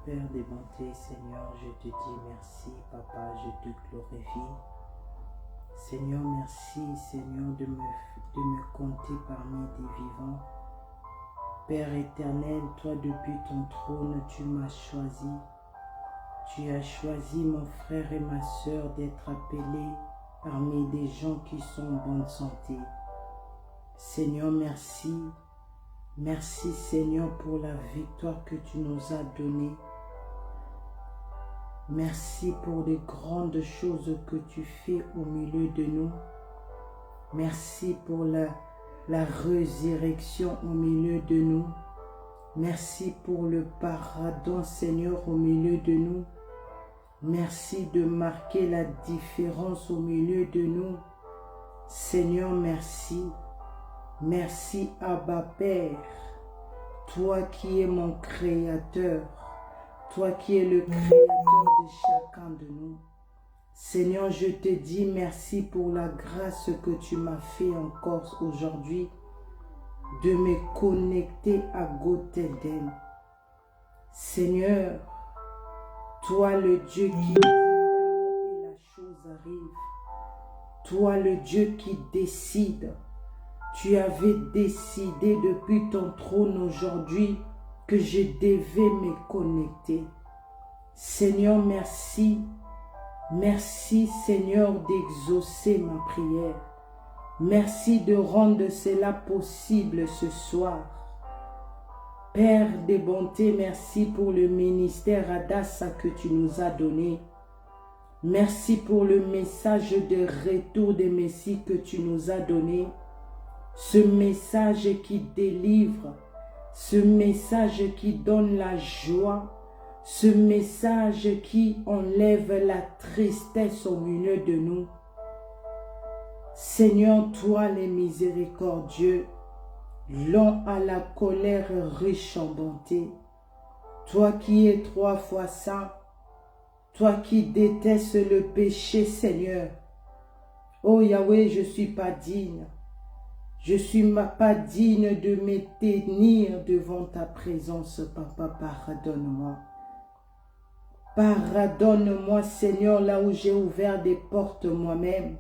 Père des bontés, Seigneur, je te dis merci, Papa, je te glorifie. Seigneur, merci, Seigneur, de me compter parmi des vivants. Père éternel, toi, depuis ton trône, tu m'as choisi. Tu as choisi, mon frère et ma sœur, d'être appelés parmi des gens qui sont en bonne santé. Seigneur, merci. Merci, Seigneur, pour la victoire que tu nous as donnée. Merci pour les grandes choses que tu fais au milieu de nous. Merci pour la résurrection au milieu de nous. Merci pour le pardon, Seigneur, au milieu de nous. Merci de marquer la différence au milieu de nous. Seigneur, merci. Merci, Abba Père, toi qui es mon Créateur, toi qui es le Créateur de chacun de nous. Seigneur, je te dis merci pour la grâce que tu m'as fait encore aujourd'hui de me connecter à Gotelden. Seigneur, toi le Dieu qui dit un mot et la chose arrive. Toi le Dieu qui décide. Tu avais décidé depuis ton trône aujourd'hui que je devais me connecter. Seigneur, merci. Merci, Seigneur, d'exaucer ma prière. Merci de rendre cela possible ce soir. Père des bontés, merci pour le ministère Adassa que tu nous as donné. Merci pour le message de retour des Messies que tu nous as donné. Ce message qui délivre, ce message qui donne la joie, ce message qui enlève la tristesse au milieu de nous. Seigneur, toi les miséricordieux, lent à la colère, riche en bonté, toi qui es 3 fois saint, toi qui détestes le péché, Seigneur. Oh Yahweh, je ne suis pas digne. Je ne suis pas digne de me tenir devant ta présence, Papa, pardonne-moi. Pardonne-moi, Seigneur, là où j'ai ouvert des portes moi-même,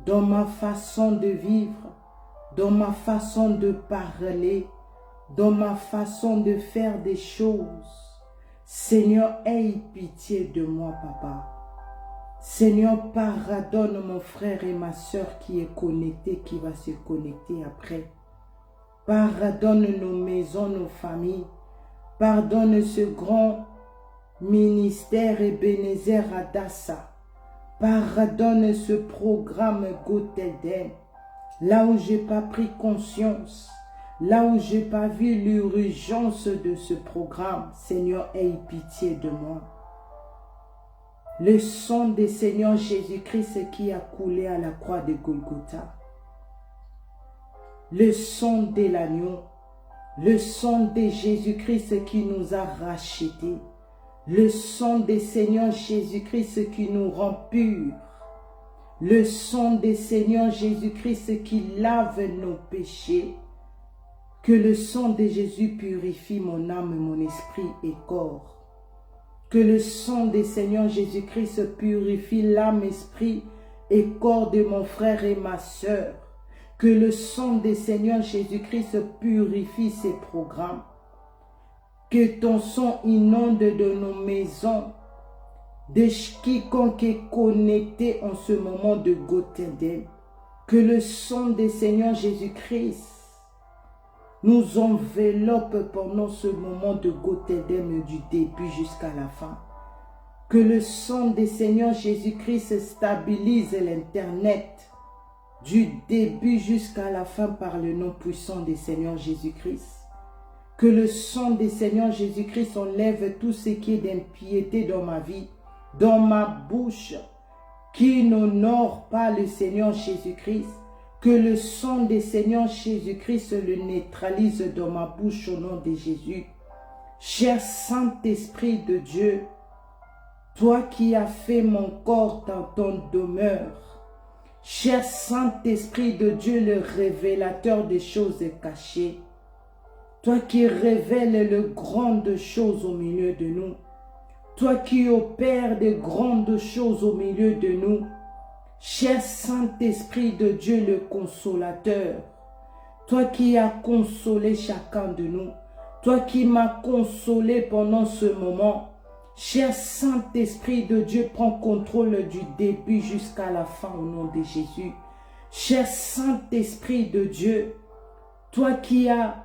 dans ma façon de vivre, dans ma façon de parler, dans ma façon de faire des choses. Seigneur, aie pitié de moi, Papa. Seigneur, pardonne mon frère et ma soeur qui est connecté, qui va se connecter après. Pardonne nos maisons, nos familles. Pardonne ce grand ministère Ebenezer Adassa. Pardonne ce programme Gotelden. Là où je n'ai pas pris conscience, là où je n'ai pas vu l'urgence de ce programme, Seigneur, aie pitié de moi. Le sang du Seigneur Jésus-Christ qui a coulé à la croix de Golgotha. Le sang de l'agneau. Le sang de Jésus-Christ qui nous a rachetés. Le sang du Seigneur Jésus-Christ qui nous rend purs. Le sang du Seigneur Jésus-Christ qui lave nos péchés. Que le sang de Jésus purifie mon âme, mon esprit et corps. Que le sang du Seigneur Jésus-Christ purifie l'âme, esprit et corps de mon frère et ma sœur. Que le sang du Seigneur Jésus-Christ purifie ces programmes. Que ton sang inonde de nos maisons, de quiconque est connecté en ce moment de Gotelden. Que le sang du Seigneur Jésus-Christ nous enveloppe pendant ce moment de Gotelden du début jusqu'à la fin. Que le sang du Seigneur Jésus-Christ stabilise l'Internet du début jusqu'à la fin par le nom puissant du Seigneur Jésus-Christ. Que le sang du Seigneur Jésus-Christ enlève tout ce qui est d'impiété dans ma vie, dans ma bouche, qui n'honore pas le Seigneur Jésus-Christ. Que le sang du Seigneur Jésus-Christ le neutralise dans ma bouche au nom de Jésus. Cher Saint-Esprit de Dieu, toi qui as fait mon corps dans ton demeure, cher Saint-Esprit de Dieu, le révélateur des choses cachées, Toi qui révèles de grandes choses au milieu de nous. Toi qui opères de grandes choses au milieu de nous. Cher Saint-Esprit de Dieu le Consolateur, toi qui as consolé chacun de nous, toi qui m'as consolé pendant ce moment, cher Saint-Esprit de Dieu, prends contrôle du début jusqu'à la fin au nom de Jésus. Cher Saint-Esprit de Dieu, toi qui as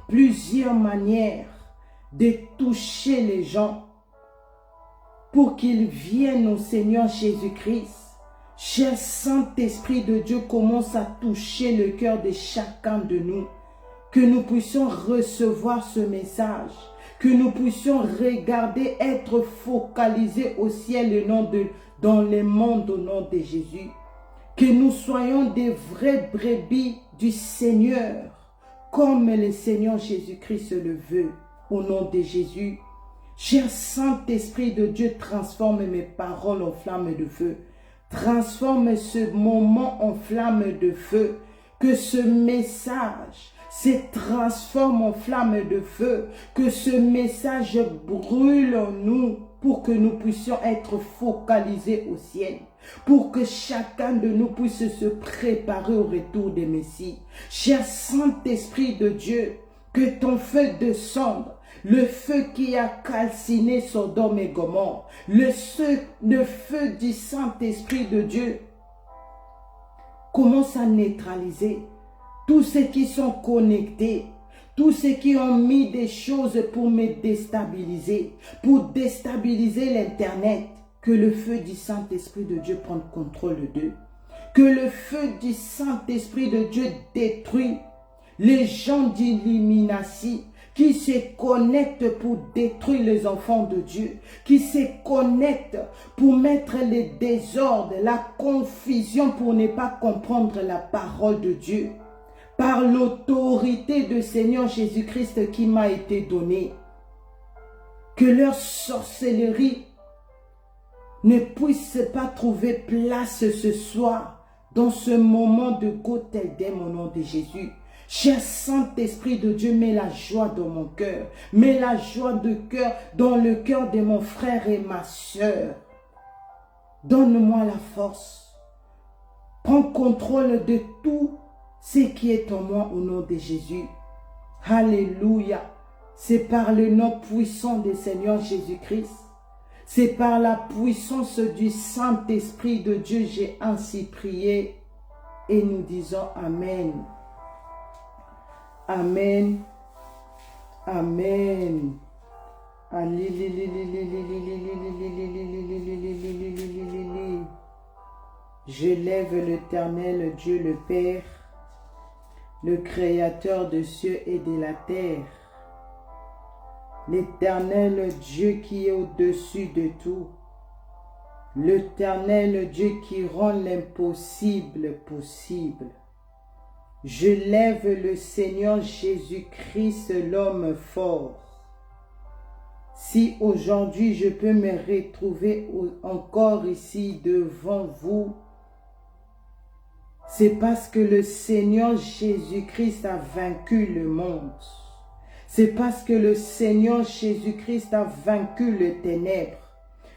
plusieurs manières de toucher les gens pour qu'ils viennent au Seigneur Jésus-Christ. Cher Saint-Esprit de Dieu, commence à toucher le cœur de chacun de nous. Que nous puissions recevoir ce message. Que nous puissions regarder, être focalisés au ciel et non dans le monde au nom de Jésus. Que nous soyons des vrais brebis du Seigneur, comme le Seigneur Jésus-Christ le veut, au nom de Jésus. Cher Saint-Esprit de Dieu, transforme mes paroles en flammes de feu. Transforme ce moment en flamme de feu. Que ce message se transforme en flamme de feu. Que ce message brûle en nous pour que nous puissions être focalisés au ciel. Pour que chacun de nous puisse se préparer au retour des Messie. Cher Saint-Esprit de Dieu, que ton feu descende. Le feu qui a calciné Sodome et Gomorrhe, le feu du Saint-Esprit de Dieu commence à neutraliser tous ceux qui sont connectés, tous ceux qui ont mis des choses pour me déstabiliser, pour déstabiliser l'Internet. Que le feu du Saint-Esprit de Dieu prenne contrôle d'eux. Que le feu du Saint-Esprit de Dieu détruit les gens d'Illuminati qui se connectent pour détruire les enfants de Dieu, qui se connectent pour mettre le désordre, la confusion pour ne pas comprendre la parole de Dieu. Par l'autorité du Seigneur Jésus-Christ qui m'a été donnée, que leur sorcellerie ne puisse pas trouver place ce soir dans ce moment de Gotheldem au nom de Jésus. Cher Saint-Esprit de Dieu, mets la joie dans mon cœur. Mets la joie de cœur dans le cœur de mon frère et ma soeur. Donne-moi la force. Prends contrôle de tout ce qui est en moi au nom de Jésus. Alléluia. C'est par le nom puissant du Seigneur Jésus-Christ. C'est par la puissance du Saint-Esprit de Dieu, j'ai ainsi prié. Et nous disons Amen. Amen. Amen. Je lève l'Éternel Dieu le Père, le Créateur des cieux et de la terre, l'Éternel Dieu qui est au-dessus de tout, l'Éternel Dieu qui rend l'impossible possible. Je lève le Seigneur Jésus-Christ, l'homme fort. Si aujourd'hui je peux me retrouver encore ici devant vous, c'est parce que le Seigneur Jésus-Christ a vaincu le monde. C'est parce que le Seigneur Jésus-Christ a vaincu les ténèbres.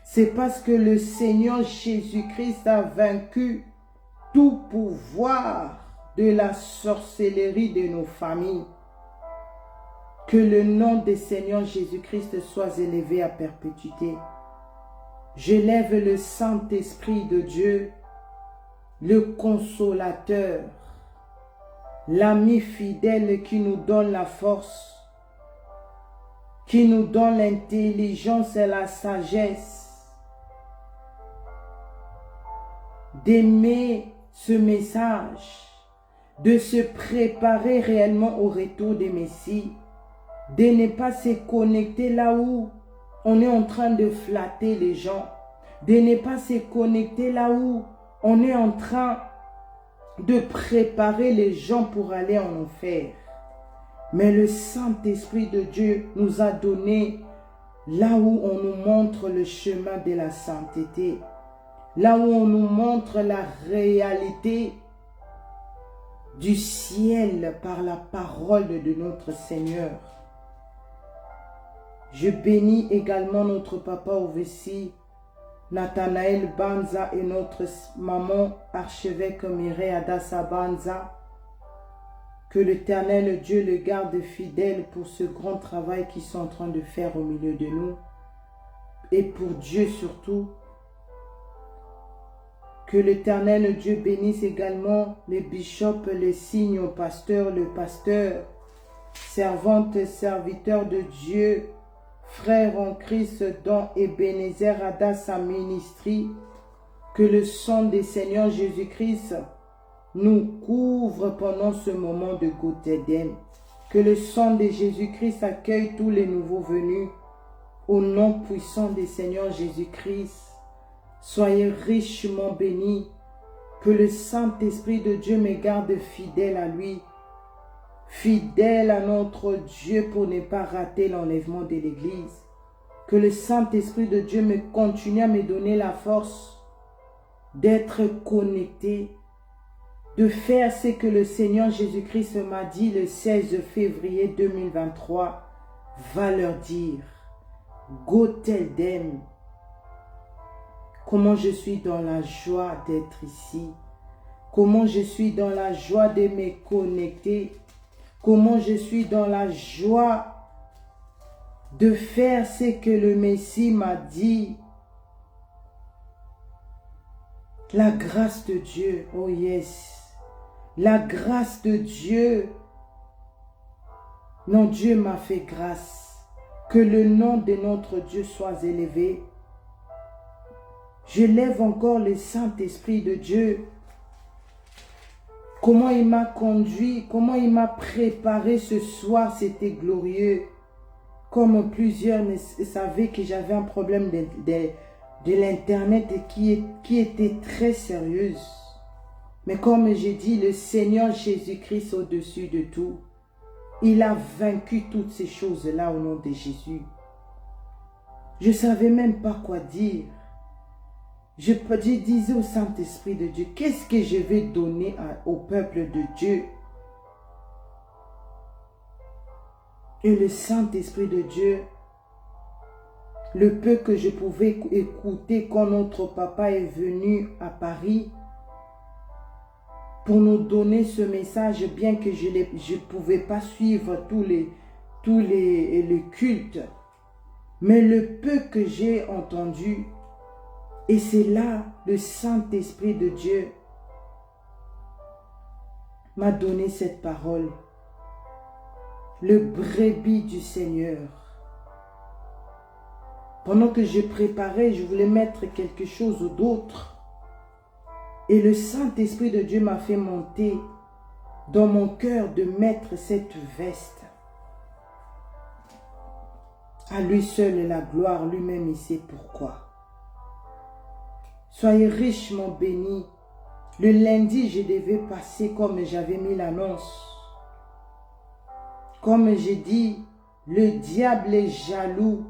C'est parce que le Seigneur Jésus-Christ a vaincu tout pouvoir de la sorcellerie de nos familles. Que le nom du Seigneur Jésus-Christ soit élevé à perpétuité. Je lève le Saint-Esprit de Dieu, le consolateur, l'ami fidèle qui nous donne la force, qui nous donne l'intelligence et la sagesse d'aimer ce message, de se préparer réellement au retour des Messie, de ne pas se connecter là où on est en train de flatter les gens, de ne pas se connecter là où on est en train de préparer les gens pour aller en enfer. Mais le Saint-Esprit de Dieu nous a donné là où on nous montre le chemin de la sainteté, là où on nous montre la réalité du ciel par la parole de notre Seigneur. Je bénis également notre papa Ovessi, Nathanaël Banza et notre maman archevêque Mireille Adassa Banza. Que l'Éternel Dieu le garde fidèle pour ce grand travail qu'ils sont en train de faire au milieu de nous. Et pour Dieu surtout. Que l'Éternel Dieu bénisse également les bishops, les signes, le pasteur, servantes et serviteurs de Dieu, frères en Christ dont Ebenezer Adassa Ministry. Que le sang des Seigneurs Jésus-Christ nous couvre pendant ce moment de Gottesdienst. Que le sang de Jésus-Christ accueille tous les nouveaux venus. Au nom puissant des Seigneurs Jésus-Christ, soyez richement bénis. Que le Saint-Esprit de Dieu me garde fidèle à lui, fidèle à notre Dieu pour ne pas rater l'enlèvement de l'Église. Que le Saint-Esprit de Dieu me continue à me donner la force d'être connecté, de faire ce que le Seigneur Jésus-Christ m'a dit le 16 février 2023. Va leur dire, Gottesdienst, comment je suis dans la joie d'être ici, comment je suis dans la joie de me connecter, comment je suis dans la joie de faire ce que le Messie m'a dit. La grâce de Dieu, oh yes, la grâce de Dieu. Non, Dieu m'a fait grâce. Que le nom de notre Dieu soit élevé. Je lève encore le Saint-Esprit de Dieu. Comment il m'a conduit, comment il m'a préparé ce soir, c'était glorieux. Comme plusieurs savaient que j'avais un problème de l'Internet qui était très sérieuse. Mais comme j'ai dit, le Seigneur Jésus-Christ au-dessus de tout. Il a vaincu toutes ces choses-là au nom de Jésus. Je ne savais même pas quoi dire. Je disais au Saint-Esprit de Dieu, qu'est-ce que je vais donner au peuple de Dieu? Et le Saint-Esprit de Dieu, le peu que je pouvais écouter quand notre papa est venu à Paris, pour nous donner ce message, bien que je ne pouvais pas suivre tous les cultes. Mais le peu que j'ai entendu, et c'est là le Saint-Esprit de Dieu m'a donné cette parole. Le brebis du Seigneur. Pendant que je préparais, je voulais mettre quelque chose d'autre. Et le Saint-Esprit de Dieu m'a fait monter dans mon cœur de mettre cette veste. À lui seul est la gloire, lui-même il sait pourquoi. Soyez richement bénis. Le lundi, je devais passer comme j'avais mis l'annonce. Comme j'ai dit, le diable est jaloux.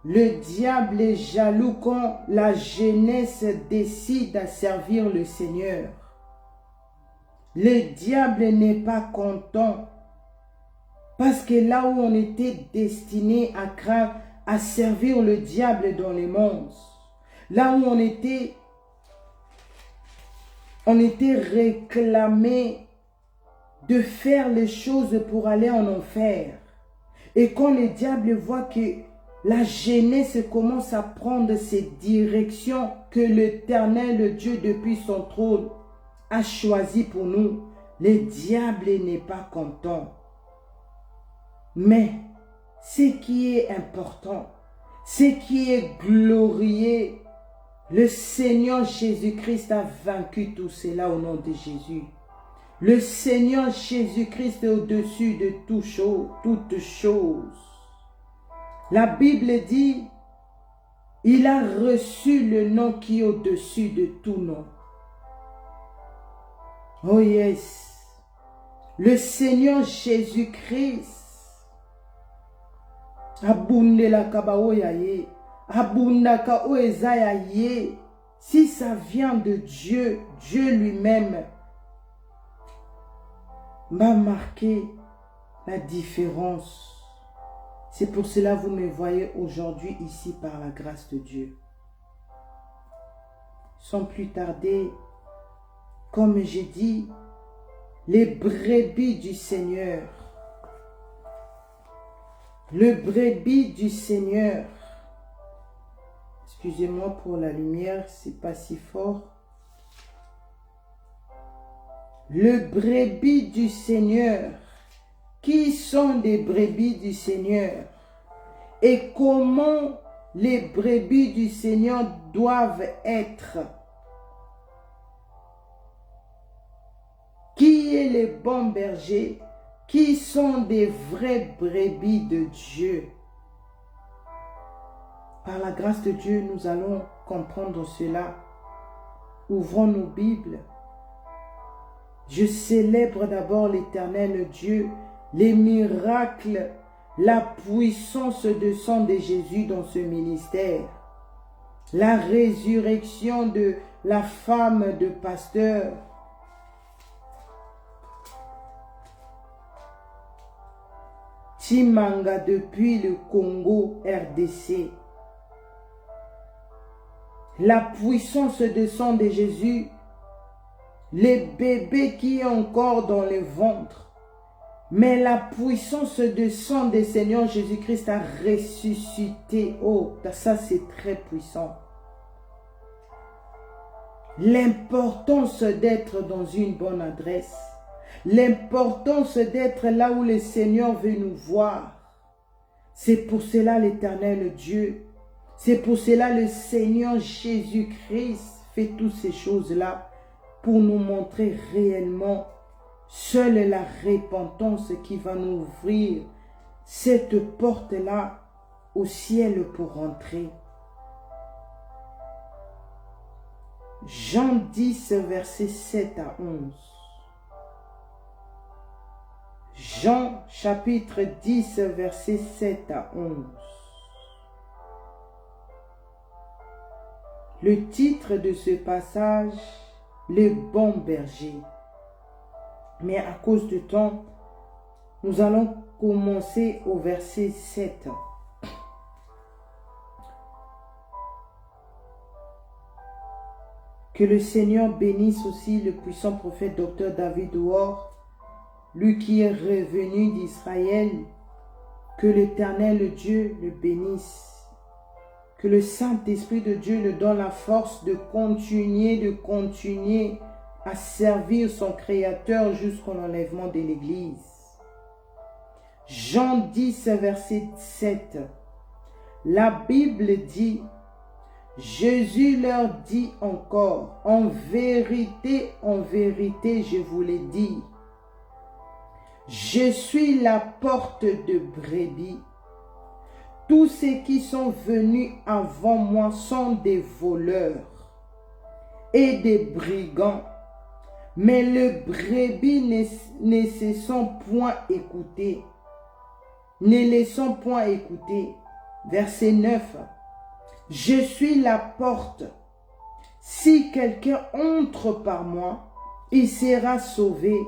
Le diable est jaloux quand la jeunesse décide à servir le Seigneur. Le diable n'est pas content. Parce que là où on était destiné à servir le diable dans les mondes, là où on était réclamé de faire les choses pour aller en enfer. Et quand le diable voit que la jeunesse commence à prendre ces directions que l'Éternel Dieu depuis son trône a choisi pour nous, le diable n'est pas content. Mais ce qui est important, ce qui est glorieux, le Seigneur Jésus-Christ a vaincu tout cela au nom de Jésus. Le Seigneur Jésus-Christ est au-dessus de toutes choses. La Bible dit, il a reçu le nom qui est au-dessus de tout nom. Oh yes, le Seigneur Jésus-Christ, si ça vient de Dieu, Dieu lui-même m'a marqué la différence. C'est pour cela que vous me voyez aujourd'hui ici par la grâce de Dieu. Sans plus tarder, comme j'ai dit, les brebis du Seigneur. Le brebis du Seigneur. Excusez-moi pour la lumière, c'est pas si fort. Le brebis du Seigneur. Qui sont des brebis du Seigneur? Et comment les brebis du Seigneur doivent être? Qui est le bon berger? Qui sont des vrais brebis de Dieu? Par la grâce de Dieu, nous allons comprendre cela. Ouvrons nos Bibles. Je célèbre d'abord l'Éternel Dieu, les miracles, la puissance de sang de Jésus dans ce ministère. La résurrection de la femme de pasteur. Timanga depuis le Congo RDC. La puissance de sang de Jésus, les bébés qui est encore dans le ventre, mais la puissance de sang du Seigneur Jésus-Christ a ressuscité. Oh, ça c'est très puissant. L'importance d'être dans une bonne adresse, l'importance d'être là où le Seigneur veut nous voir. C'est pour cela l'Éternel Dieu, c'est pour cela le Seigneur Jésus-Christ fait toutes ces choses-là pour nous montrer réellement seule la repentance qui va nous ouvrir cette porte-là au ciel pour rentrer. Jean 10, versets 7 à 11. Jean chapitre 10, versets 7 à 11. Le titre de ce passage, le bon berger. Mais à cause du temps, nous allons commencer au verset 7. Que le Seigneur bénisse aussi le puissant prophète Dr David Ward, lui qui est revenu d'Israël. Que l'Éternel Dieu le bénisse. Que le Saint-Esprit de Dieu le donne la force de continuer à servir son Créateur jusqu'au enlèvement de l'Église. Jean 10, verset 7. La Bible dit, Jésus leur dit encore, en vérité, je vous l'ai dit, je suis la porte de brebis. Tous ceux qui sont venus avant moi sont des voleurs et des brigands. Mais les brebis ne se sont point écoutés. Ne les sont point écoutés. Verset 9. Je suis la porte. Si quelqu'un entre par moi, il sera sauvé.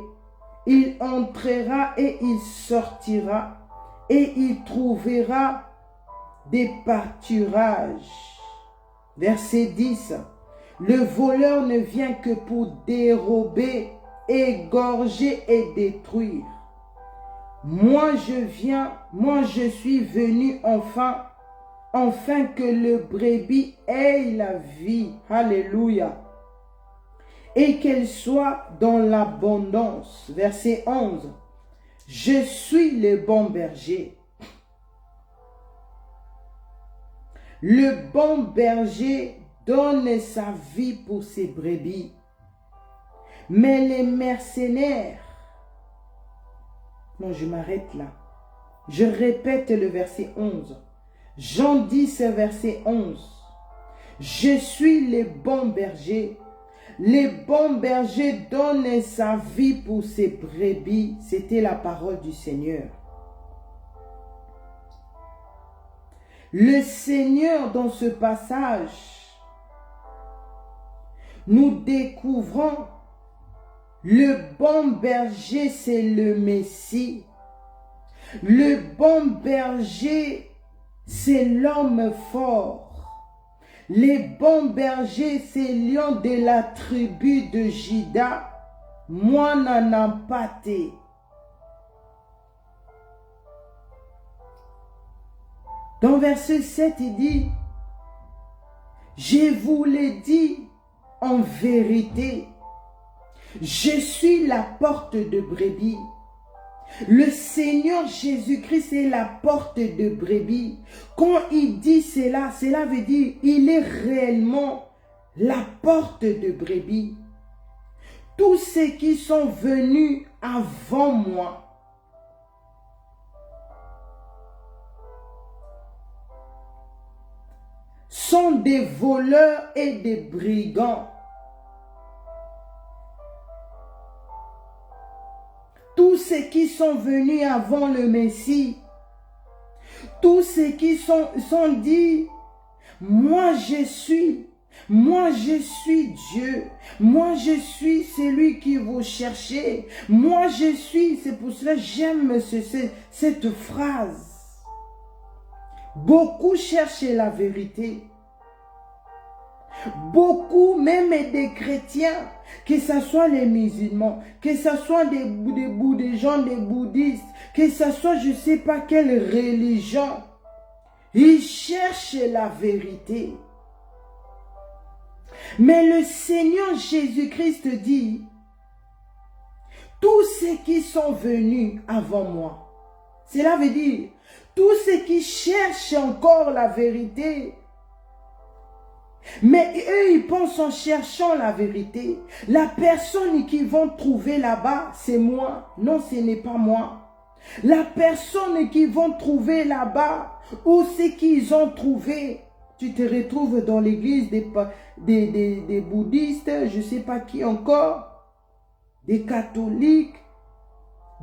Il entrera et il sortira et il trouvera des pâturages. Verset 10. Le voleur ne vient que pour dérober, égorger et détruire. Moi je suis venu enfin que le brebis ait la vie. Alléluia. Et qu'elle soit dans l'abondance. Verset 11. Je suis le bon berger. Le bon berger donne sa vie pour ses brebis. Mais les mercenaires, non, je m'arrête là. Je répète le verset 11. Jean 10, verset 11. Je suis le bon berger. Le bon berger donne sa vie pour ses brebis. C'était la parole du Seigneur. Le Seigneur, dans ce passage, nous découvrons Le bon berger, c'est le Messie. Le bon berger, c'est l'homme fort. Les bons bergers, c'est lion de la tribu de Juda. Moi, n'en pâté. Dans verset 7, il dit, je vous l'ai dit en vérité, je suis la porte de brebis. Le Seigneur Jésus-Christ est la porte de brebis. Quand il dit cela, cela veut dire il est réellement la porte de brebis. Tous ceux qui sont venus avant moi, sont des voleurs et des brigands. Tous ceux qui sont venus avant le Messie, tous ceux qui sont dit, moi je suis Dieu, moi je suis celui qui vous cherchez, moi je suis, c'est pour cela que j'aime cette phrase. Beaucoup cherchent la vérité. Beaucoup, même des chrétiens, que ce soit les musulmans, que ce soit des gens, des bouddhistes, que ce soit je ne sais pas quelle religion, ils cherchent la vérité. Mais le Seigneur Jésus-Christ dit, tous ceux qui sont venus avant moi, cela veut dire, tous ceux qui cherchent encore la vérité, mais eux, ils pensent en cherchant la vérité. La personne qu'ils vont trouver là-bas, c'est moi. Non, ce n'est pas moi. La personne qu'ils vont trouver là-bas, ou ce qu'ils ont trouvé, tu te retrouves dans l'église des bouddhistes, je ne sais pas qui encore, des catholiques,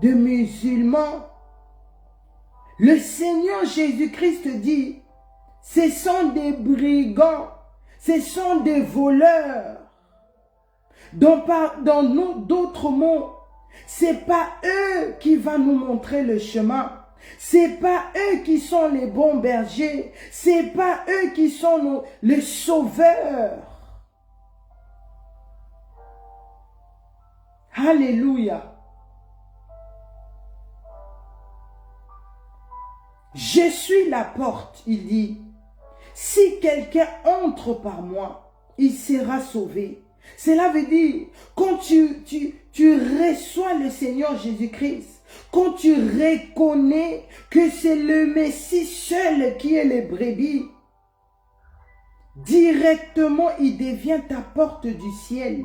des musulmans. Le Seigneur Jésus-Christ dit, ce sont des brigands. Ce sont des voleurs. Dans d'autres mots, c'est pas eux qui vont nous montrer le chemin. C'est pas eux qui sont les bons bergers. C'est pas eux qui sont les sauveurs. Alléluia. Je suis la porte, il dit. Si quelqu'un entre par moi, il sera sauvé. Cela veut dire, quand tu reçois le Seigneur Jésus-Christ, quand tu reconnais que c'est le Messie seul qui est le brebis, directement il devient ta porte du ciel.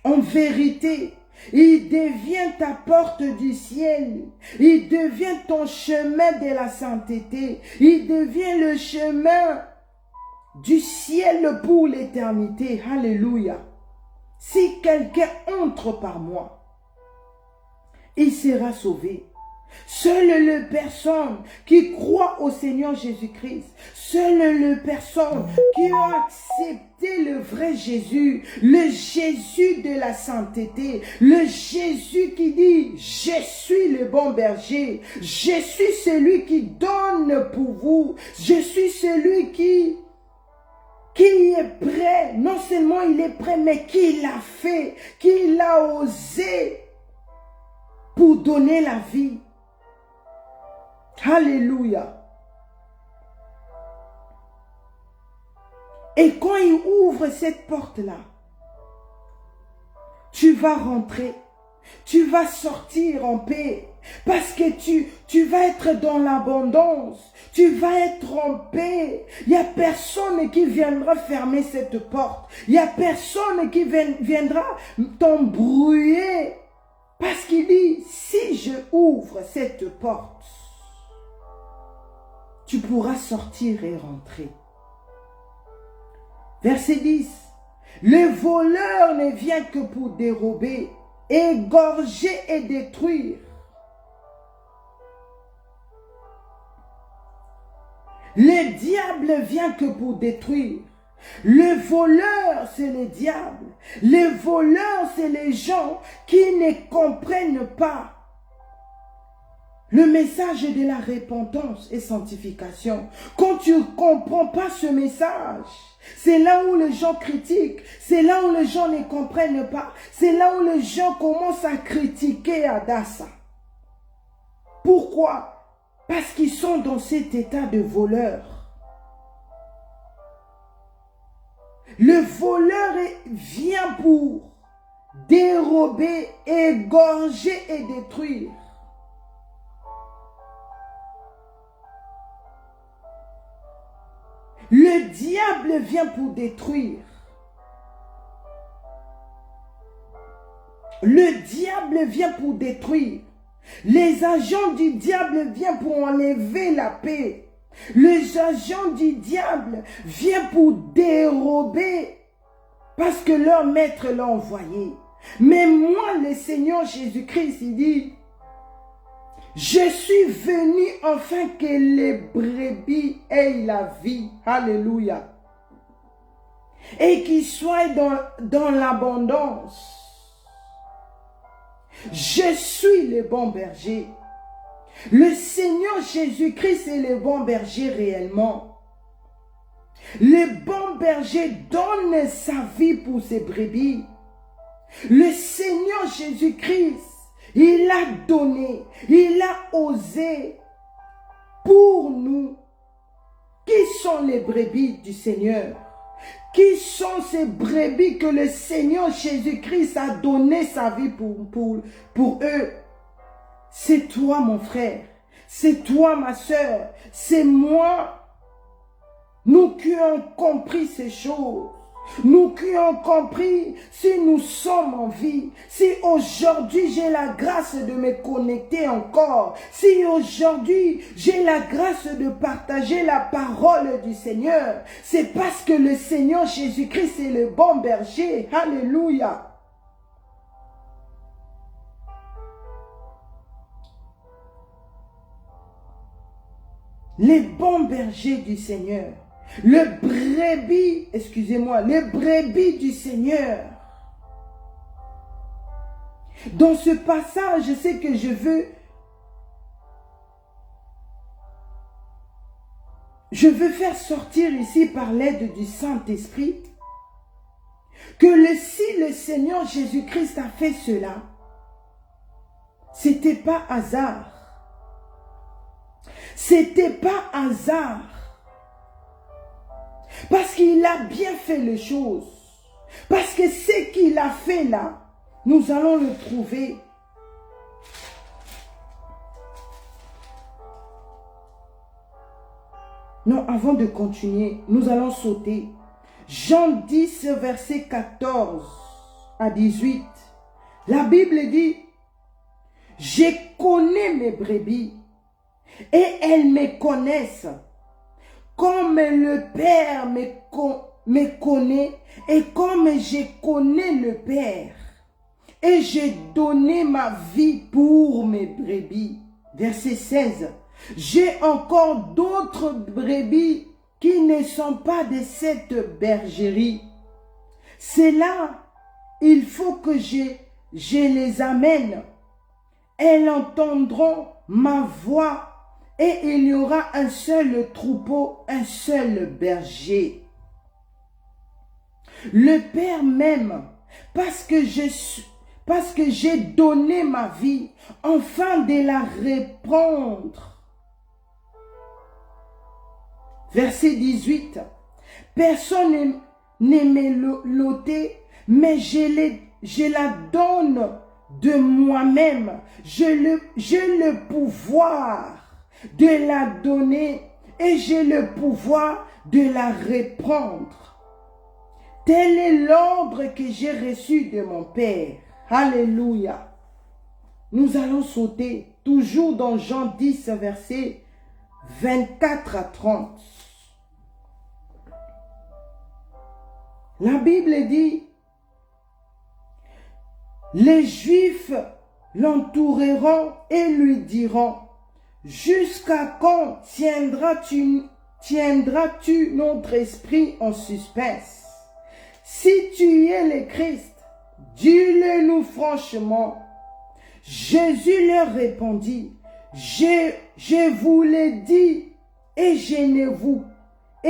En vérité, il devient ta porte du ciel. Il devient ton chemin de la sainteté. Il devient le chemin du ciel pour l'éternité. Alléluia. Si quelqu'un entre par moi, il sera sauvé. Seule les personnes qui croient au Seigneur Jésus-Christ, seule les personnes qui ont accepté le vrai Jésus, le Jésus de la sainteté, le Jésus qui dit, je suis le bon berger, je suis celui qui donne pour vous, je suis celui qui est prêt, non seulement il est prêt, mais qui l'a fait, qui l'a osé pour donner la vie. Alléluia. Et quand il ouvre cette porte-là, tu vas rentrer, tu vas sortir en paix, parce que tu vas être dans l'abondance, tu vas être en paix. Il n'y a personne qui viendra fermer cette porte, il n'y a personne qui viendra t'embrouiller, parce qu'il dit, si je ouvre cette porte, tu pourras sortir et rentrer. Verset 10. Le voleur ne vient que pour dérober, égorger et détruire. Le diable vient que pour détruire. Le voleur, c'est le diable. Les voleurs, c'est les gens qui ne comprennent pas le message de la repentance et sanctification. Quand tu ne comprends pas ce message, c'est là où les gens critiquent, c'est là où les gens ne comprennent pas, c'est là où les gens commencent à critiquer Adassa. Pourquoi? Parce qu'ils sont dans cet état de voleur. Le voleur vient pour dérober, égorger et détruire. Le diable vient pour détruire. Le diable vient pour détruire. Les agents du diable viennent pour enlever la paix. Les agents du diable viennent pour dérober parce que leur maître l'a envoyé. Mais moi, le Seigneur Jésus-Christ, il dit, je suis venu afin que les brebis aient la vie. Alléluia. Et qu'ils soient dans l'abondance. Je suis le bon berger. Le Seigneur Jésus-Christ est le bon berger réellement. Le bon berger donne sa vie pour ses brebis. Le Seigneur Jésus-Christ, il a donné, il a osé pour nous. Qui sont les brebis du Seigneur? Qui sont ces brebis que le Seigneur Jésus-Christ a donné sa vie pour eux? C'est toi, mon frère. C'est toi, ma soeur. C'est moi. Nous qui avons compris ces choses. Nous qui avons compris si nous sommes en vie. Si aujourd'hui j'ai la grâce de me connecter encore. Si aujourd'hui j'ai la grâce de partager la parole du Seigneur. C'est parce que le Seigneur Jésus-Christ est le bon berger. Alléluia. Les bons bergers du Seigneur. Le brebis, excusez-moi, le brebis du Seigneur. Dans ce passage, je sais que je veux faire sortir ici par l'aide du Saint-Esprit que si le Seigneur Jésus-Christ a fait cela, c'était pas hasard. C'était pas hasard. Parce qu'il a bien fait les choses. Parce que ce qu'il a fait là, nous allons le trouver. Non, avant de continuer, nous allons sauter. Jean 10, verset 14 à 18. La Bible dit, « Je connais mes brebis et elles me connaissent. Comme le Père me connaît et comme je connais le Père. Et j'ai donné ma vie pour mes brebis. » Verset 16. « J'ai encore d'autres brebis qui ne sont pas de cette bergerie. C'est là, il faut que je les amène. Elles entendront ma voix. Et il y aura un seul troupeau, un seul berger. Le Père m'aime parce que j'ai donné ma vie afin de la reprendre. Verset 18. Personne ne me l'ôter, mais je la donne de moi-même. J'ai le pouvoir de la donner et j'ai le pouvoir de la reprendre. Tel est l'ordre que j'ai reçu de mon Père. Alléluia. Nous allons sauter toujours dans Jean 10, verset 24 à 30. La Bible dit, les Juifs l'entoureront et lui diront, « Jusqu'à quand tiendras-tu notre esprit en suspense? Si tu es le Christ, dis-le nous franchement. Jésus leur répondit, je vous l'ai dit et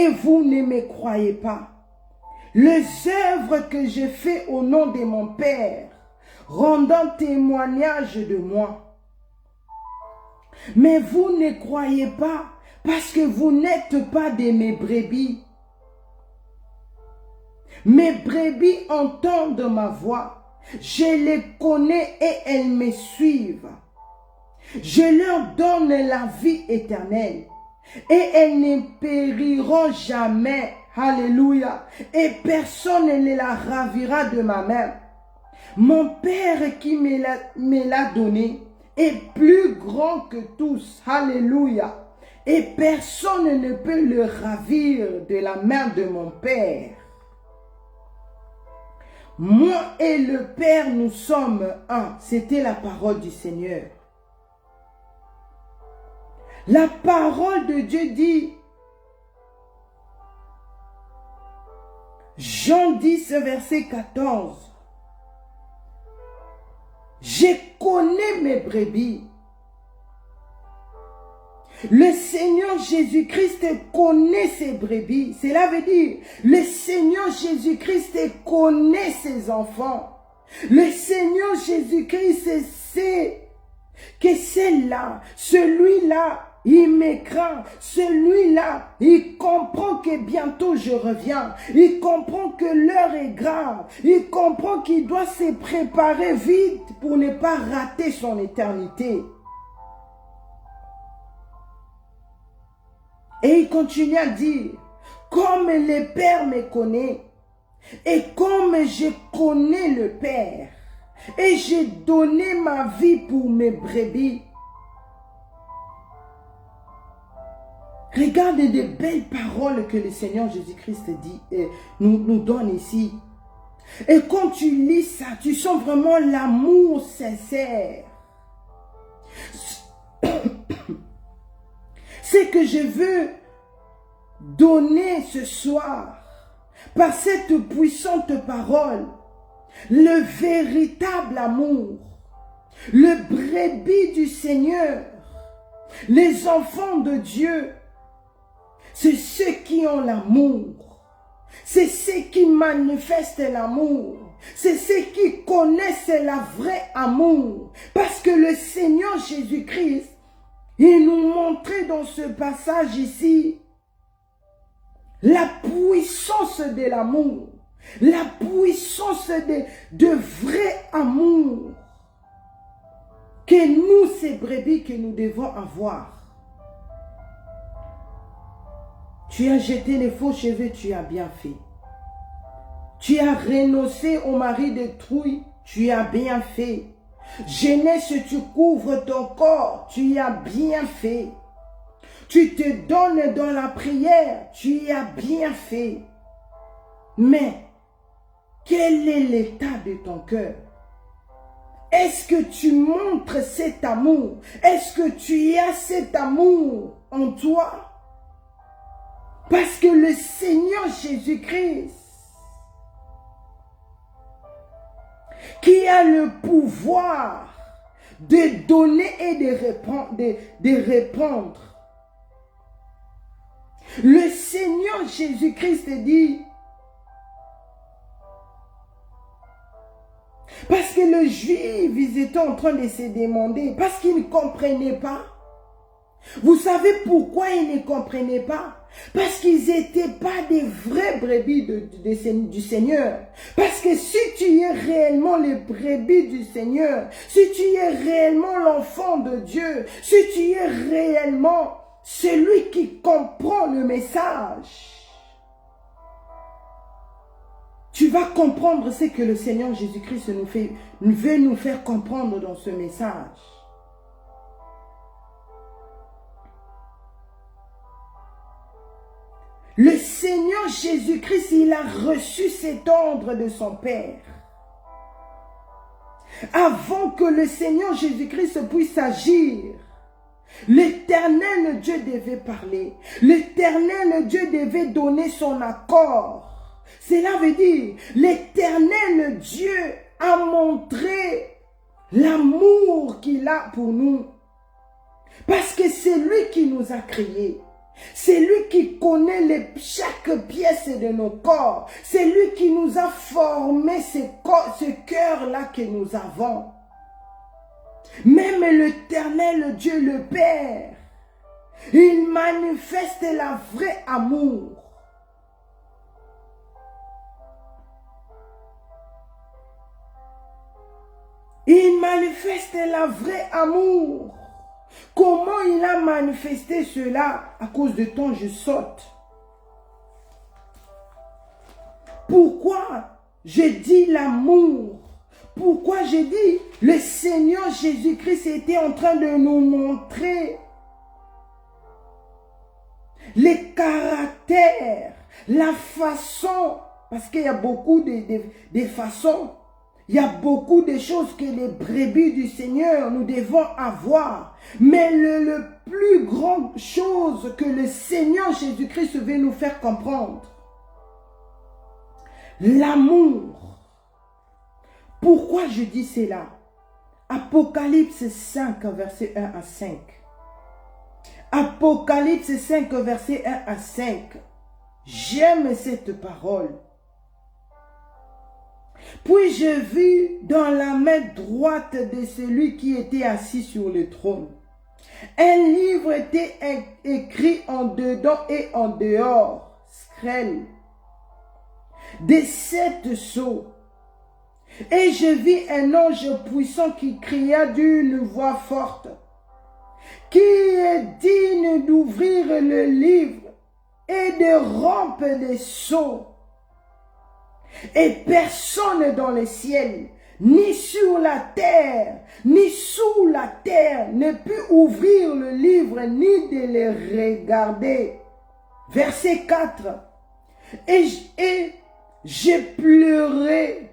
vous ne me croyez pas. Les œuvres que j'ai faites au nom de mon Père, rendant témoignage de moi. Mais vous ne croyez pas parce que vous n'êtes pas de mes brebis. Mes brebis entendent ma voix. Je les connais et elles me suivent. Je leur donne la vie éternelle et elles ne périront jamais. Alléluia. Et personne ne la ravira de ma main. Mon Père qui me l'a donné est plus grand que tous. Alléluia. Et personne ne peut le ravir de la main de mon Père. Moi et le Père, nous sommes un. C'était la parole du Seigneur. La parole de Dieu dit, Jean 10, verset 14, je connais mes brebis. Le Seigneur Jésus-Christ connaît ses brebis. Cela veut dire, le Seigneur Jésus-Christ connaît ses enfants. Le Seigneur Jésus-Christ sait que celle-là, celui-là, il m'écraint. Celui-là, il comprend que bientôt je reviens. Il comprend que l'heure est grave. Il comprend qu'il doit se préparer vite pour ne pas rater son éternité. Et il continue à dire, comme le Père me connaît, et comme je connais le Père, et j'ai donné ma vie pour mes brebis. Regarde de belles paroles que le Seigneur Jésus-Christ dit, nous donne ici. Et quand tu lis ça, tu sens vraiment l'amour sincère. C'est que je veux donner ce soir, par cette puissante parole, le véritable amour, le brebis du Seigneur, les enfants de Dieu. C'est ceux qui ont l'amour. C'est ceux qui manifestent l'amour. C'est ceux qui connaissent la vraie amour. Parce que le Seigneur Jésus-Christ, il nous montrait dans ce passage ici la puissance de l'amour. La puissance de vrai amour. Que nous, ces brebis, que nous devons avoir. Tu as jeté les faux cheveux, tu as bien fait. Tu as renoncé au mari de trouille, tu as bien fait. Jeunesse, tu couvres ton corps, tu as bien fait. Tu te donnes dans la prière, tu as bien fait. Mais, quel est l'état de ton cœur? Est-ce que tu montres cet amour? Est-ce que tu as cet amour en toi? Parce que le Seigneur Jésus-Christ, qui a le pouvoir de donner et de répondre. Le Seigneur Jésus-Christ dit, parce que les Juifs, ils étaient en train de se demander, parce qu'ils ne comprenaient pas. Vous savez pourquoi ils ne comprenaient pas? Parce qu'ils n'étaient pas des vrais brebis du Seigneur. Parce que si tu es réellement les brebis du Seigneur, si tu es réellement l'enfant de Dieu, si tu es réellement celui qui comprend le message, tu vas comprendre ce que le Seigneur Jésus-Christ veut nous faire comprendre dans ce message. Le Seigneur Jésus-Christ, il a reçu cet ordre de son Père. Avant que le Seigneur Jésus-Christ puisse agir, L'Éternel Dieu devait parler. L'Éternel Dieu devait donner son accord. Cela veut dire, l'Éternel Dieu a montré l'amour qu'il a pour nous. Parce que c'est lui qui nous a créés. C'est lui qui connaît chaque pièce de nos corps. C'est lui qui nous a formé ce cœur-là que nous avons. Même l'Éternel Dieu le Père, il manifeste la vraie amour. Il manifeste la vraie amour. Comment il a manifesté cela? À cause de temps, je saute. Pourquoi je dis l'amour? Pourquoi je dis le Seigneur Jésus-Christ était en train de nous montrer les caractères, la façon, parce qu'il y a beaucoup de façons. Il y a beaucoup de choses que les brebis du Seigneur nous devons avoir. Mais le plus grande chose que le Seigneur Jésus-Christ veut nous faire comprendre, l'amour. Pourquoi je dis cela? Apocalypse 5, verset 1 à 5. Apocalypse 5, verset 1 à 5. J'aime cette parole. Puis je vis dans la main droite de celui qui était assis sur le trône. Un livre était écrit en dedans et en dehors, screll, de 7 sceaux. Et je vis un ange puissant qui cria d'une voix forte, qui est digne d'ouvrir le livre et de rompre les sceaux. Et personne dans le ciel, ni sur la terre, ni sous la terre, ne put ouvrir le livre, ni de le regarder. Verset 4. Et j'ai pleuré.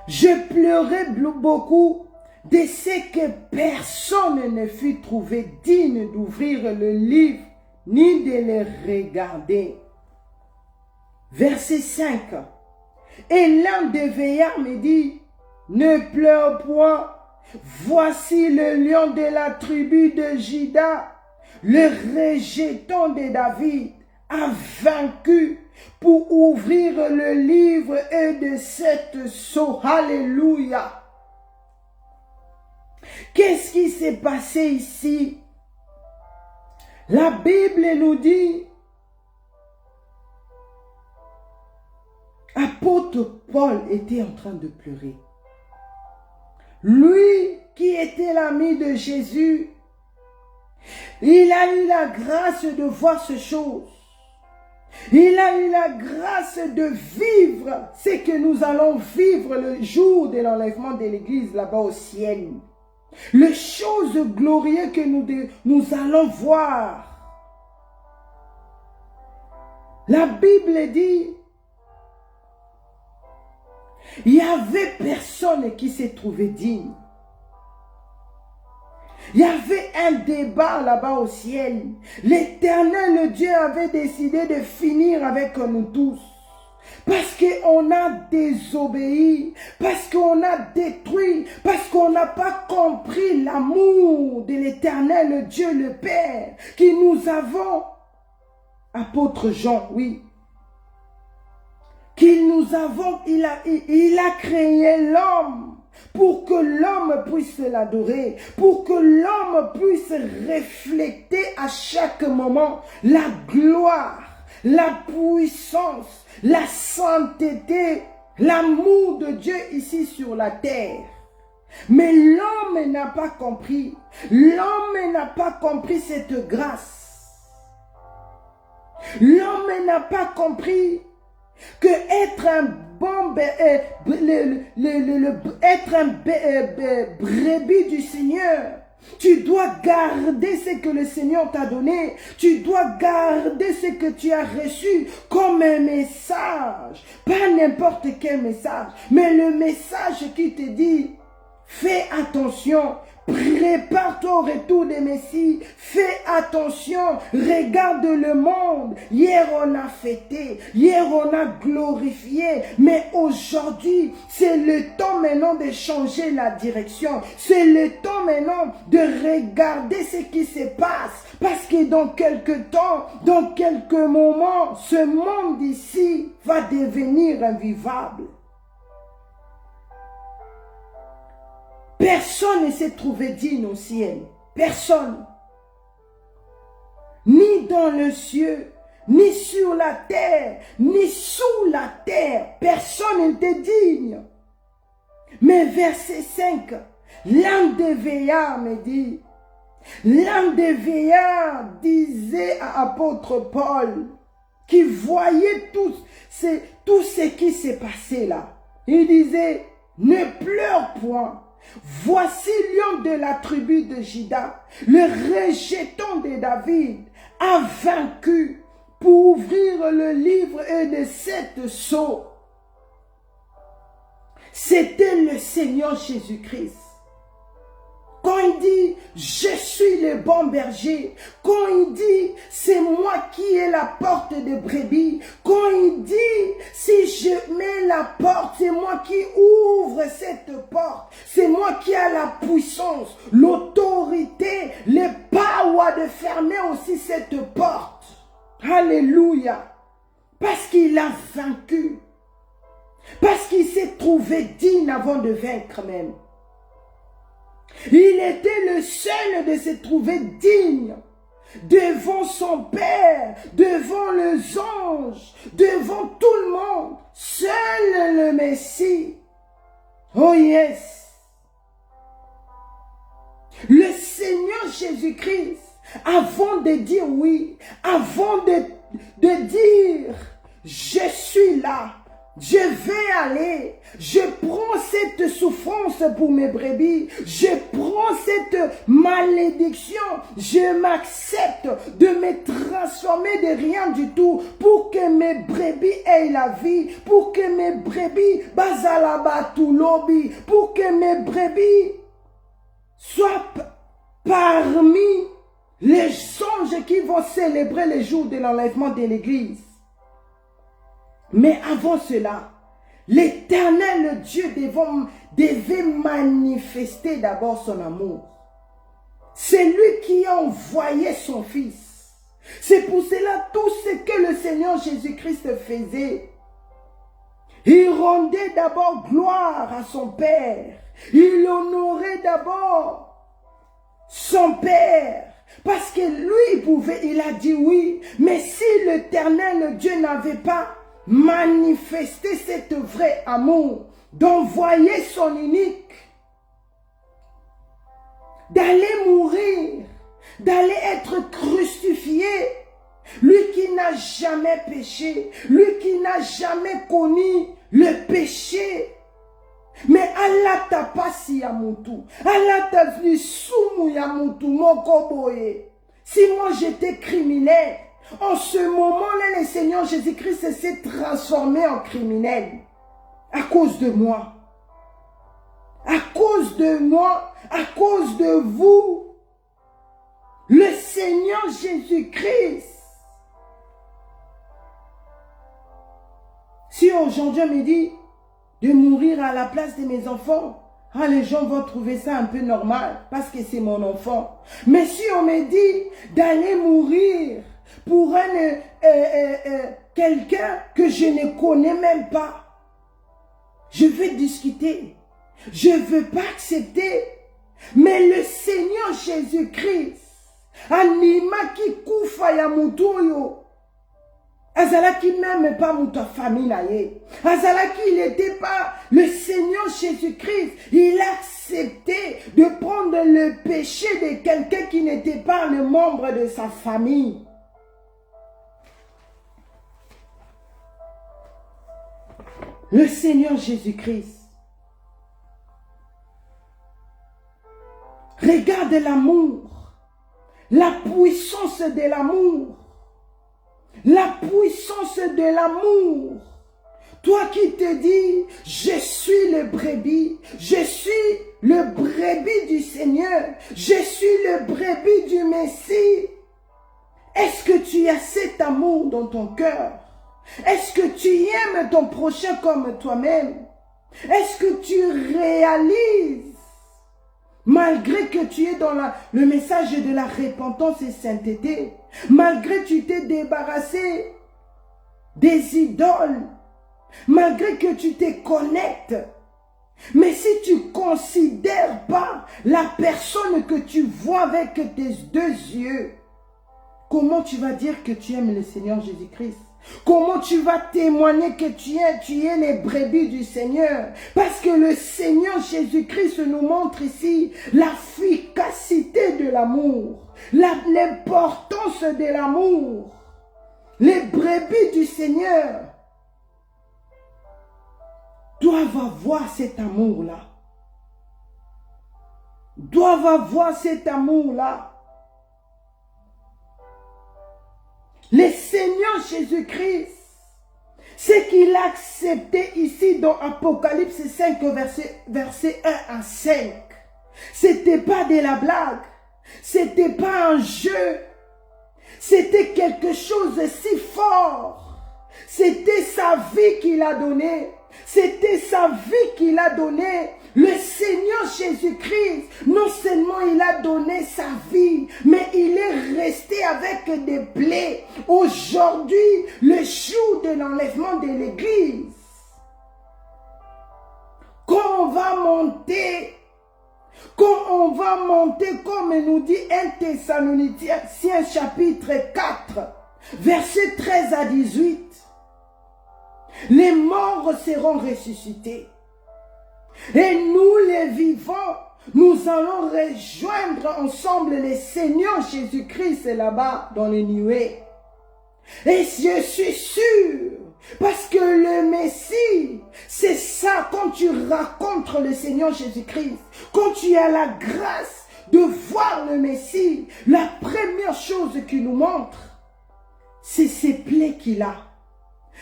Je pleurais beaucoup de ce que personne ne fut trouvé digne d'ouvrir le livre, ni de le regarder. Verset 5. Et l'un des veillards me dit, ne pleure point, voici le lion de la tribu de Juda, le rejeton de David, a vaincu pour ouvrir le livre et de 7 sceaux. Alléluia. Qu'est-ce qui s'est passé ici? La Bible nous dit, apôtre Paul était en train de pleurer. Lui qui était l'ami de Jésus, il a eu la grâce de voir ces choses. Il a eu la grâce de vivre ce que nous allons vivre le jour de l'enlèvement de l'église là-bas au ciel. Les choses glorieuses que nous allons voir. La Bible dit, il n'y avait personne qui s'est trouvé digne. Il y avait un débat là-bas au ciel. L'Éternel Dieu avait décidé de finir avec nous tous. Parce qu'on a désobéi, parce qu'on a détruit, parce qu'on n'a pas compris l'amour de l'Éternel Dieu le Père que nous avons. Apôtre Jean, oui. Qu'il nous avons, il a créé l'homme pour que l'homme puisse l'adorer, pour que l'homme puisse refléter à chaque moment la gloire, la puissance, la sainteté, l'amour de Dieu ici sur la terre. Mais l'homme n'a pas compris. L'homme n'a pas compris cette grâce. L'homme n'a pas compris que être un bon être un brebis du Seigneur, tu dois garder ce que le Seigneur t'a donné. Tu dois garder ce que tu as reçu comme un message. Pas n'importe quel message, mais le message qui te dit, fais attention. Prépare-toi au retour des Messies. Fais attention. Regarde le monde. Hier, on a fêté. Hier, on a glorifié. Mais aujourd'hui, c'est le temps maintenant de changer la direction. C'est le temps maintenant de regarder ce qui se passe. Parce que dans quelques temps, dans quelques moments, ce monde ici va devenir invivable. Personne ne s'est trouvé digne au ciel. Personne. Ni dans le ciel, ni sur la terre, ni sous la terre. Personne n'était digne. Mais verset 5, l'un des veillards me dit, l'un des veillards disait à l'apôtre Paul, qui voyait tout ce qui s'est passé là. Il disait, ne pleure point. Voici lion de la tribu de Juda, le rejeton de David, a vaincu pour ouvrir le livre et de 7 sceaux. C'était le Seigneur Jésus-Christ. Quand il dit, je suis le bon berger. Quand il dit, c'est moi qui ai la porte de brebis. Quand il dit, si je mets la porte, c'est moi qui ouvre cette porte. C'est moi qui ai la puissance, l'autorité, le power de fermer aussi cette porte. Alléluia. Parce qu'il a vaincu. Parce qu'il s'est trouvé digne avant de vaincre même. Il était le seul de se trouver digne devant son Père, devant les anges, devant tout le monde. Seul le Messie. Oh yes. Le Seigneur Jésus-Christ, avant de dire oui, avant de dire je suis là, je vais aller, je prends cette souffrance pour mes brebis, je prends cette malédiction, je m'accepte de me transformer de rien du tout pour que mes brebis aient la vie, pour que mes brebis bazalabatulobi, pour que mes brebis soient parmi les anges qui vont célébrer le jour de l'enlèvement de l'église. Mais avant cela, l'Éternel Dieu devait manifester d'abord son amour. C'est lui qui a envoyé son Fils. C'est pour cela tout ce que le Seigneur Jésus-Christ faisait. Il rendait d'abord gloire à son Père. Il honorait d'abord son Père. Parce que lui il a dit oui. Mais si l'Éternel Dieu n'avait pas manifester cet vrai amour, d'envoyer son unique, d'aller mourir, d'aller être crucifié, lui qui n'a jamais péché, lui qui n'a jamais connu le péché. Mais Allah t'a pas si yamutu, Allah t'a dit sumu yamutu mokoboye. Si moi j'étais criminel, en ce moment-là, le Seigneur Jésus-Christ s'est transformé en criminel. À cause de moi. À cause de moi. À cause de vous. Le Seigneur Jésus-Christ. Si aujourd'hui on me dit de mourir à la place de mes enfants, les gens vont trouver ça un peu normal parce que c'est mon enfant. Mais si on me dit d'aller mourir pour quelqu'un que je ne connais même pas, je vais discuter. Je ne veux pas accepter. Mais le Seigneur Jésus-Christ, anima qui koufa ya mutuyo, azalaki même pas muta famille naye, azalaki il n'était pas le Seigneur Jésus-Christ, il a accepté de prendre le péché de quelqu'un qui n'était pas le membre de sa famille. Le Seigneur Jésus-Christ. Regarde l'amour, la puissance de l'amour, la puissance de l'amour. Toi qui te dis, je suis le brebis, je suis le brebis du Seigneur. Je suis le brebis du Messie. Est-ce que tu as cet amour dans ton cœur? Est-ce que tu aimes ton prochain comme toi-même? Est-ce que tu réalises, malgré que tu es dans le message de la repentance et sainteté, malgré que tu t'es débarrassé des idoles, malgré que tu te connectes, mais si tu ne considères pas la personne que tu vois avec tes deux yeux, comment tu vas dire que tu aimes le Seigneur Jésus-Christ? Comment tu vas témoigner que tu es les brebis du Seigneur? Parce que le Seigneur Jésus-Christ nous montre ici l'efficacité de l'amour, l'importance de l'amour. Les brebis du Seigneur doivent avoir cet amour-là. Doivent avoir cet amour-là. Le Seigneur Jésus-Christ, ce qu'il a accepté ici dans Apocalypse 5, verset 1 à 5, c'était pas de la blague, c'était pas un jeu, c'était quelque chose de si fort, c'était sa vie qu'il a donnée, c'était sa vie qu'il a donnée. Le Seigneur Jésus-Christ, non seulement il a donné sa vie, mais il est resté avec des plaies. Aujourd'hui, le jour de l'enlèvement de l'Église, quand on va monter, comme nous dit 1 Thessaloniciens chapitre 4, versets 13 à 18, les morts seront ressuscités. Et nous les vivants, nous allons rejoindre ensemble le Seigneur Jésus-Christ là-bas dans les nuées. Et je suis sûr, parce que le Messie, c'est ça, quand tu rencontres le Seigneur Jésus-Christ, quand tu as la grâce de voir le Messie, la première chose qu'il nous montre, c'est ces plaies qu'il a.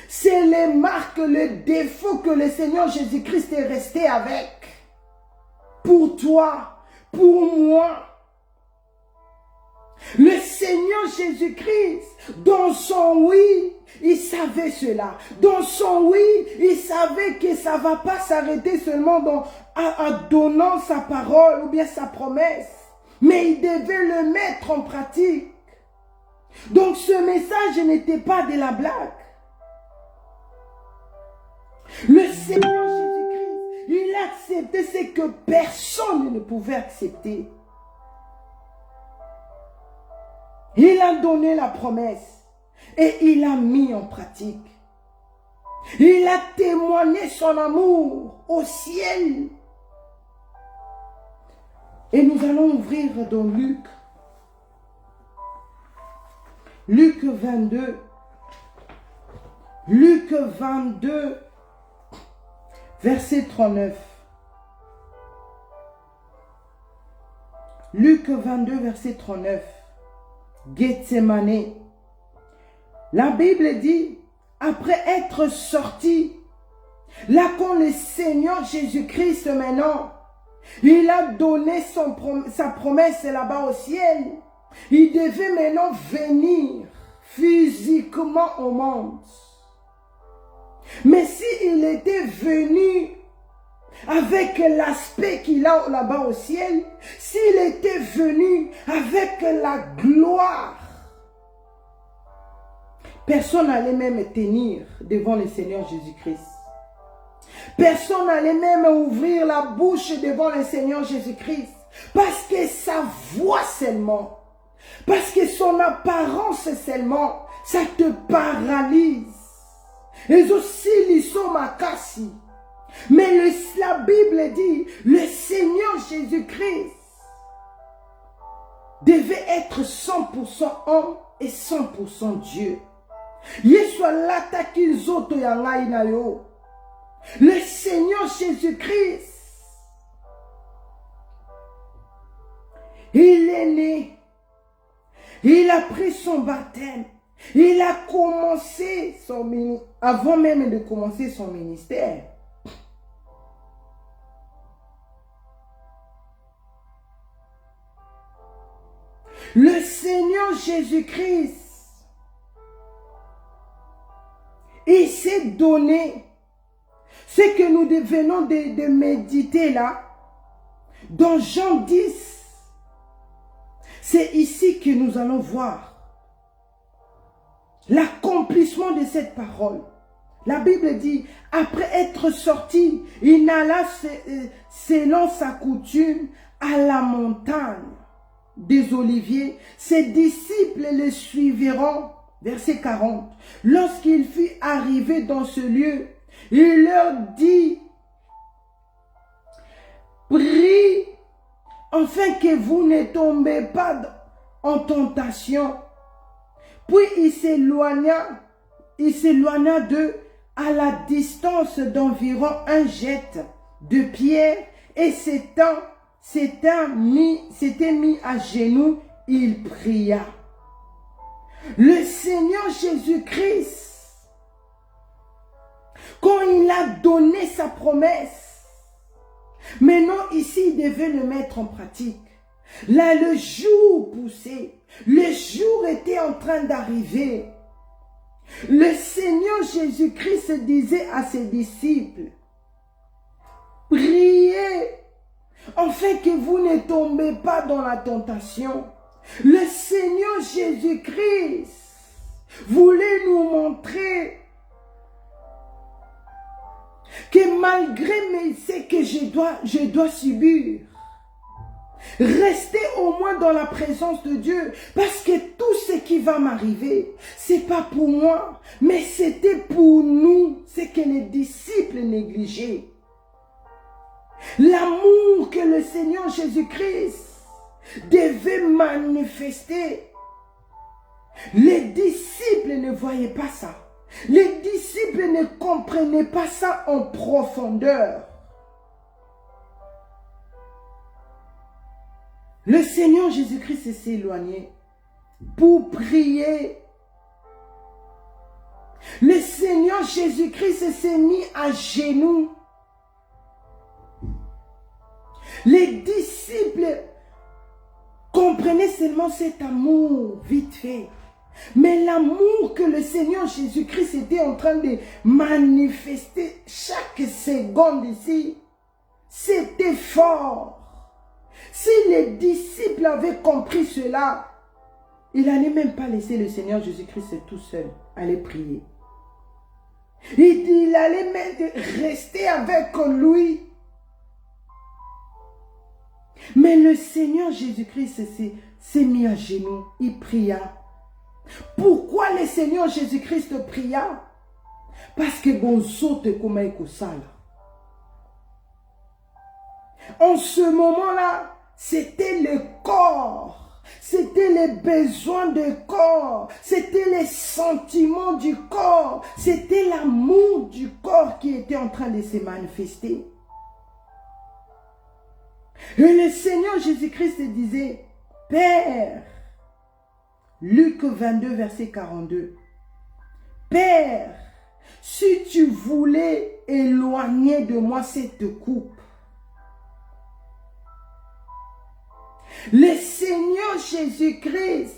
C'est les marques, les défauts que le Seigneur Jésus-Christ est resté avec. Pour toi, pour moi. Le Seigneur Jésus-Christ, dans son oui, il savait cela. Dans son oui, il savait que ça ne va pas s'arrêter seulement en donnant sa parole ou bien sa promesse. Mais il devait le mettre en pratique. Donc ce message n'était pas de la blague. Le Seigneur Jésus-Christ, il a accepté ce que personne ne pouvait accepter. Il a donné la promesse et il a mis en pratique. Il a témoigné son amour au ciel. Et nous allons ouvrir dans Luc. Luc 22. Luc 22. Verset 39. Luc 22, verset 39. Gethsemane. La Bible dit, après être sorti, là quand le Seigneur Jésus-Christ maintenant, il a donné sa promesse là-bas au ciel, il devait maintenant venir physiquement au monde. Mais s'il était venu avec l'aspect qu'il a là-bas au ciel, s'il était venu avec la gloire, personne n'allait même tenir devant le Seigneur Jésus-Christ. Personne n'allait même ouvrir la bouche devant le Seigneur Jésus-Christ. Parce que sa voix seulement, parce que son apparence seulement, ça te paralyse. Et aussi l'issue makasi. Mais la Bible dit, le Seigneur Jésus-Christ devait être 100% homme et 100% Dieu. Le Seigneur Jésus-Christ, il est né, il a pris son baptême, il a commencé son ministère, avant même de commencer son ministère. Le Seigneur Jésus-Christ, il s'est donné ce que nous venons de méditer là, dans Jean 10. C'est ici que nous allons voir l'accomplissement de cette parole. La Bible dit, après être sorti, il n'alla selon sa coutume à la montagne des Oliviers. Ses disciples le suivront. Verset 40. Lorsqu'il fut arrivé dans ce lieu, il leur dit, prie, afin que vous ne tombez pas en tentation. Puis il s'éloigna d'eux à la distance d'environ un jet de pierre, et s'était mis à genoux, il pria. Le Seigneur Jésus-Christ, quand il a donné sa promesse, maintenant ici il devait le mettre en pratique. Là le jour poussait, le jour était en train d'arriver. Le Seigneur Jésus-Christ disait à ses disciples, priez afin que vous ne tombez pas dans la tentation. Le Seigneur Jésus-Christ voulait nous montrer que malgré ce que je dois subir, rester au moins dans la présence de Dieu, parce que tout ce qui va m'arriver, c'est pas pour moi, mais c'était pour nous, ce que les disciples négligeaient. L'amour que le Seigneur Jésus-Christ devait manifester. Les disciples ne voyaient pas ça. Les disciples ne comprenaient pas ça en profondeur. Le Seigneur Jésus-Christ s'est éloigné pour prier. Le Seigneur Jésus-Christ s'est mis à genoux. Les disciples comprenaient seulement cet amour vite fait. Mais l'amour que le Seigneur Jésus-Christ était en train de manifester chaque seconde ici, c'était fort. Si les disciples avaient compris cela, il n'allait même pas laisser le Seigneur Jésus-Christ tout seul aller prier. Il allait même rester avec lui. Mais le Seigneur Jésus-Christ s'est mis à genoux, il pria. Pourquoi le Seigneur Jésus-Christ pria? Parce que bon saute comme un coussal. En ce moment-là, c'était le corps, c'était les besoins du corps, c'était les sentiments du corps, c'était l'amour du corps qui était en train de se manifester. Et le Seigneur Jésus-Christ disait, Père, Luc 22, verset 42, Père, si tu voulais éloigner de moi cette coupe, le Seigneur Jésus-Christ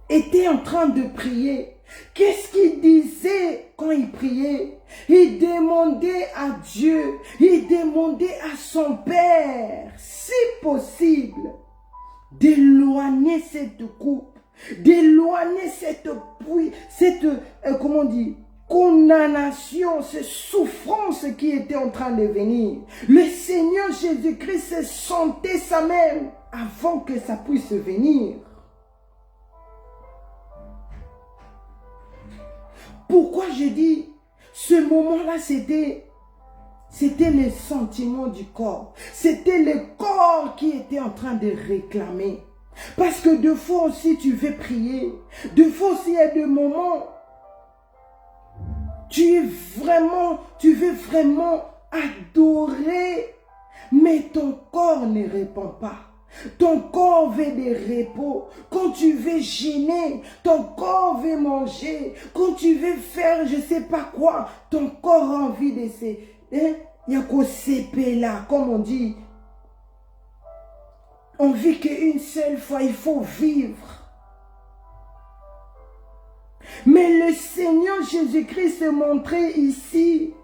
était en train de prier. Qu'est-ce qu'il disait quand il priait? Il demandait à Dieu, il demandait à son Père, si possible, d'éloigner cette coupe, d'éloigner cette comment on dit, condamnation, cette souffrance qui était en train de venir. Le Seigneur Jésus-Christ sentait ça même avant que ça puisse venir. Pourquoi je dis, ce moment-là, c'était le sentiment du corps. C'était le corps qui était en train de réclamer. Parce que deux fois aussi, tu veux prier. Deux fois aussi, il y a des moments, tu veux vraiment adorer, mais ton corps ne répond pas. Ton corps veut des repos. Quand tu veux gêner, ton corps veut manger. Quand tu veux faire je ne sais pas quoi, ton corps a envie de se... Il y a qu'au CP là, comme on dit. On vit qu'une seule fois, il faut vivre. Mais le Seigneur Jésus-Christ s'est montré ici.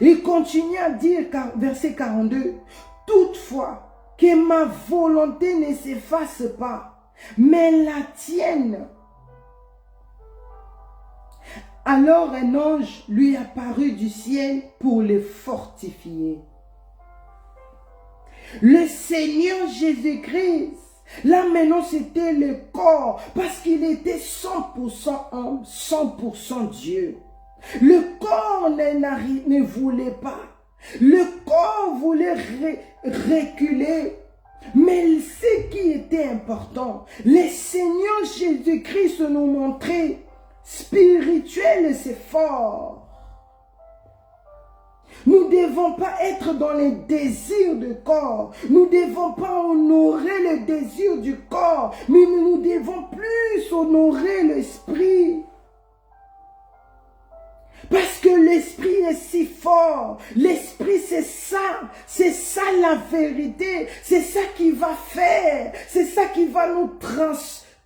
Il continue à dire, verset 42, « Toutefois, que ma volonté ne s'efface pas, mais la tienne. » Alors un ange lui apparut du ciel pour le fortifier. Le Seigneur Jésus-Christ, là maintenant c'était le corps, parce qu'il était 100% homme, 100% Dieu. Le corps ne voulait pas. Le corps voulait reculer. Mais ce qui était important, le Seigneur Jésus-Christ nous montrait spirituel, c'est fort. Nous ne devons pas être dans les désirs du corps. Nous ne devons pas honorer le désir du corps, mais nous devons plus honorer l'esprit. Parce que l'esprit est si fort. L'esprit, c'est ça la vérité. C'est ça qui va faire. C'est ça qui va nous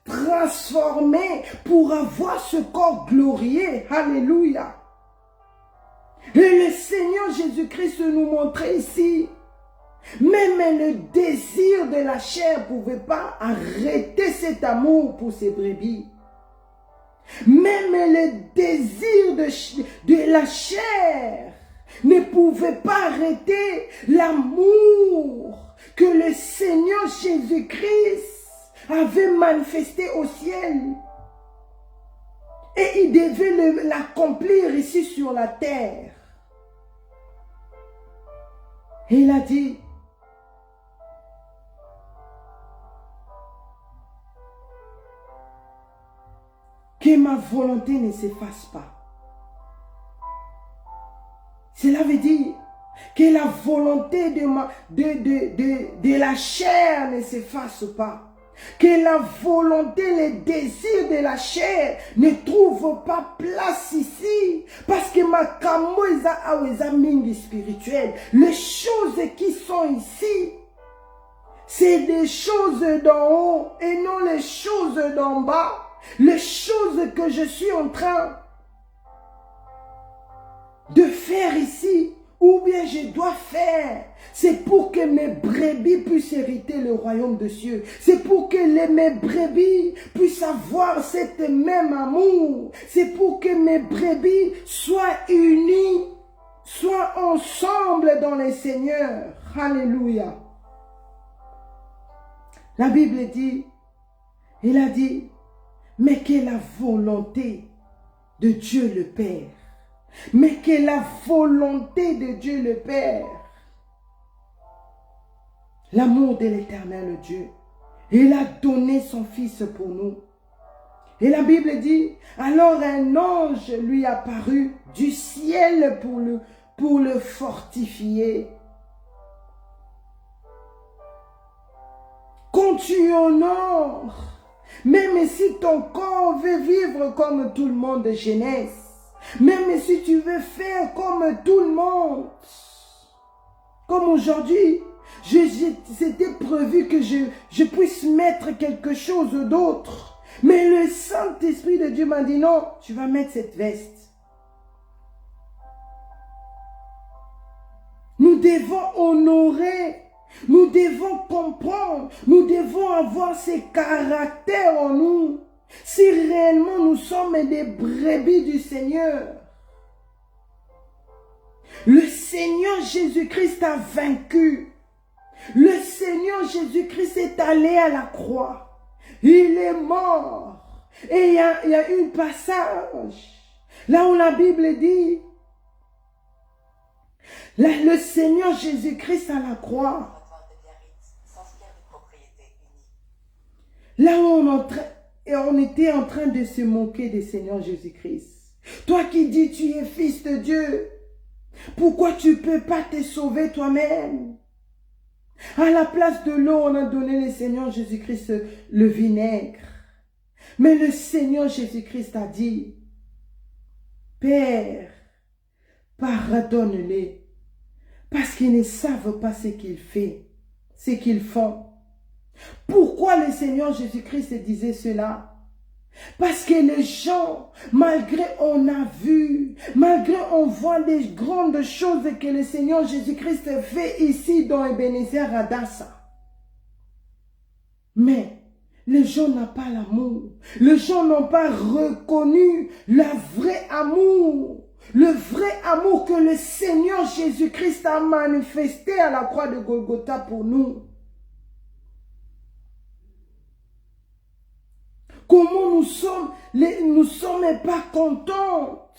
transformer pour avoir ce corps glorieux. Alléluia. Et le Seigneur Jésus-Christ nous montrait ici. Même le désir de la chair ne pouvait pas arrêter cet amour pour ses brebis. Même le désir de la chair ne pouvait pas arrêter l'amour que le Seigneur Jésus-Christ avait manifesté au ciel. Et il devait l'accomplir ici sur la terre. Et il a dit, que ma volonté ne s'efface pas. Cela veut dire que la volonté de la chair ne s'efface pas. Que la volonté, les désirs de la chair ne trouvent pas place ici. Parce que ma kamoisa aweza mingi spirituel. Les choses qui sont ici, c'est des choses d'en haut et non les choses d'en bas. Les choses que je suis en train de faire ici, ou bien je dois faire, c'est pour que mes brebis puissent hériter le royaume de cieux. C'est pour que mes brebis puissent avoir cet même amour. C'est pour que mes brebis soient unies, soient ensemble dans le Seigneur. Alléluia. La Bible dit, il a dit, mais que la volonté de Dieu le Père, mais que la volonté de Dieu le Père, l'amour de l'Éternel Dieu, il a donné son Fils pour nous. Et la Bible dit, alors un ange lui apparut du ciel pour le fortifier. Quand tu honores, même si ton corps veut vivre comme tout le monde de jeunesse, même si tu veux faire comme tout le monde, comme aujourd'hui, c'était prévu que je puisse mettre quelque chose d'autre. Mais le Saint-Esprit de Dieu m'a dit non, tu vas mettre cette veste. Nous devons honorer. Nous devons comprendre, nous devons avoir ces caractères en nous, si réellement nous sommes des brebis du Seigneur. Le Seigneur Jésus-Christ a vaincu. Le Seigneur Jésus-Christ est allé à la croix. Il est mort. Et il y a un passage, là où la Bible dit, le Seigneur Jésus-Christ à la croix, là où on était en train de se moquer du Seigneur Jésus-Christ. Toi qui dis tu es fils de Dieu, pourquoi tu ne peux pas te sauver toi-même? À la place de l'eau, on a donné le Seigneur Jésus-Christ le vinaigre. Mais le Seigneur Jésus-Christ a dit, Père, pardonne-les, parce qu'ils ne savent pas ce qu'ils font. ce qu'ils font. Pourquoi le Seigneur Jésus-Christ disait cela? Parce que les gens, malgré on a vu, malgré on voit les grandes choses que le Seigneur Jésus-Christ fait ici dans Ebenezer Adassa, mais les gens n'ont pas l'amour. Les gens n'ont pas reconnu le vrai amour. Le vrai amour que le Seigneur Jésus-Christ a manifesté à la croix de Golgotha pour nous. Comment nous sommes pas contents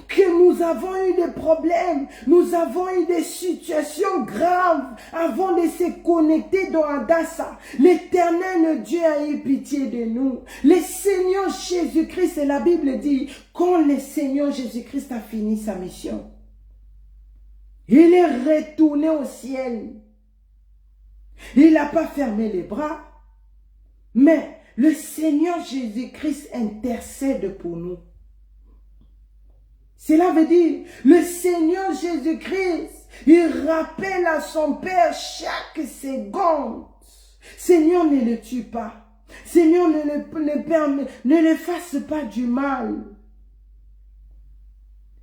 que nous avons eu des problèmes, nous avons eu des situations graves avant de se connecter dans Adassa. L'Éternel Dieu a eu pitié de nous. Le Seigneur Jésus-Christ, et la Bible dit, quand le Seigneur Jésus-Christ a fini sa mission, il est retourné au ciel. Il n'a pas fermé les bras, mais le Seigneur Jésus-Christ intercède pour nous. Cela veut dire, le Seigneur Jésus-Christ, il rappelle à son Père chaque seconde. Seigneur, ne le tue pas. Seigneur, ne le fasse pas du mal.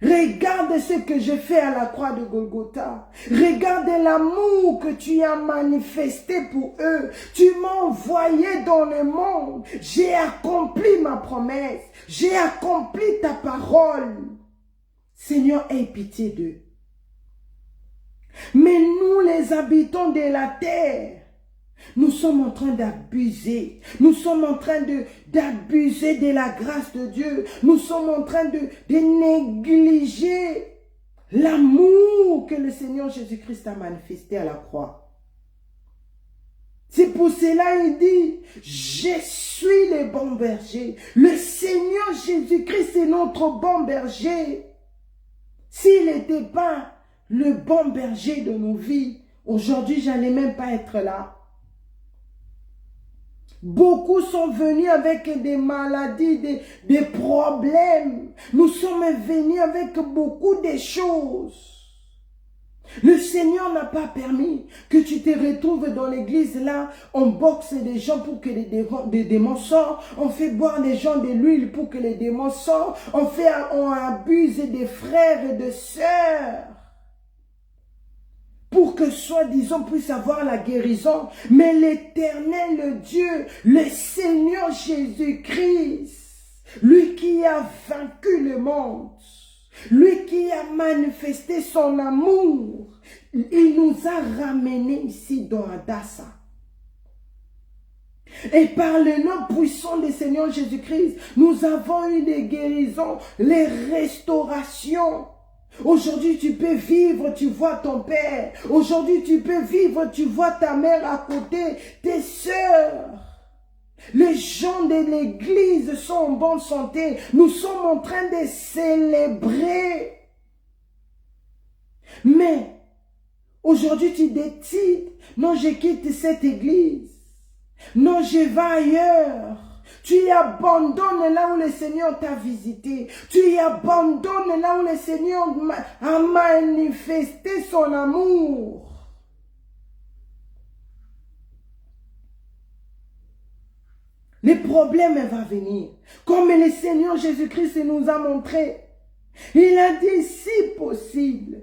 Regarde ce que je fais à la croix de Golgotha. Regarde l'amour que tu as manifesté pour eux. Tu m'as envoyé dans le monde. J'ai accompli ma promesse. J'ai accompli ta parole. Seigneur, aie pitié d'eux. Mais nous, les habitants de la terre, nous sommes en train d'abuser. Nous sommes en train d'abuser de la grâce de Dieu. Nous sommes en train de négliger l'amour que le Seigneur Jésus-Christ a manifesté à la croix. C'est pour cela qu'il dit, je suis le bon berger. Le Seigneur Jésus-Christ est notre bon berger. S'il n'était pas le bon berger de nos vies, aujourd'hui, je n'allais même pas être là. Beaucoup sont venus avec des maladies, des problèmes. Nous sommes venus avec beaucoup de choses. Le Seigneur n'a pas permis que tu te retrouves dans l'église là, on boxe des gens pour que les démons sortent, on fait boire des gens de l'huile pour que les démons sortent, on abuse des frères et de sœurs pour que soi-disant puisse avoir la guérison. Mais l'Éternel Dieu, le Seigneur Jésus-Christ, lui qui a vaincu le monde, lui qui a manifesté son amour, il nous a ramenés ici dans Adassa. Et par le nom puissant du Seigneur Jésus-Christ, nous avons eu des guérisons, les restaurations. Aujourd'hui, tu peux vivre, tu vois ton père. Aujourd'hui, tu peux vivre, tu vois ta mère à côté, tes sœurs. Les gens de l'église sont en bonne santé. Nous sommes en train de célébrer. Mais, aujourd'hui, tu décides, non, je quitte cette église. Non, je vais ailleurs. Tu abandonnes là où le Seigneur t'a visité. Tu abandonnes là où le Seigneur a manifesté son amour. Les problèmes vont venir. Comme le Seigneur Jésus-Christ nous a montré. Il a dit, si possible,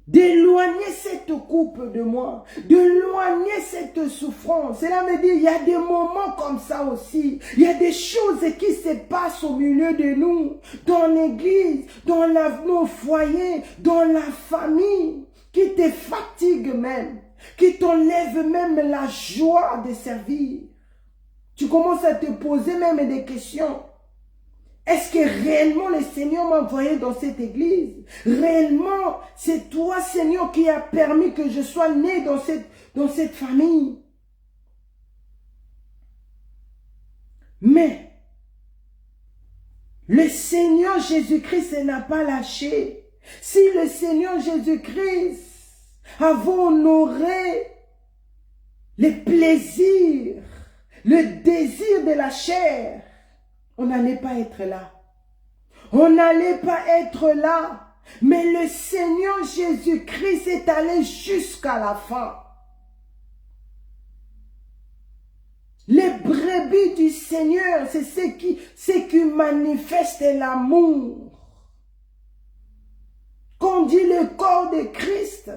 d'éloigner cette coupe de moi, d'éloigner cette souffrance. Cela veut dire, il y a des moments comme ça aussi. Il y a des choses qui se passent au milieu de nous, dans l'église, dans nos foyers, dans la famille, qui te fatiguent même, qui t'enlèvent même la joie de servir. Tu commences à te poser même des questions. Est-ce que réellement le Seigneur m'a envoyé dans cette église? Réellement, c'est toi, Seigneur, qui a permis que je sois né dans cette famille. Mais, le Seigneur Jésus-Christ n'a pas lâché. Si le Seigneur Jésus-Christ avait honoré les plaisirs, le désir de la chair, on n'allait pas être là. On n'allait pas être là. Mais le Seigneur Jésus-Christ est allé jusqu'à la fin. Les brebis du Seigneur, c'est ce qui manifeste l'amour. Quand on dit le corps de Christ,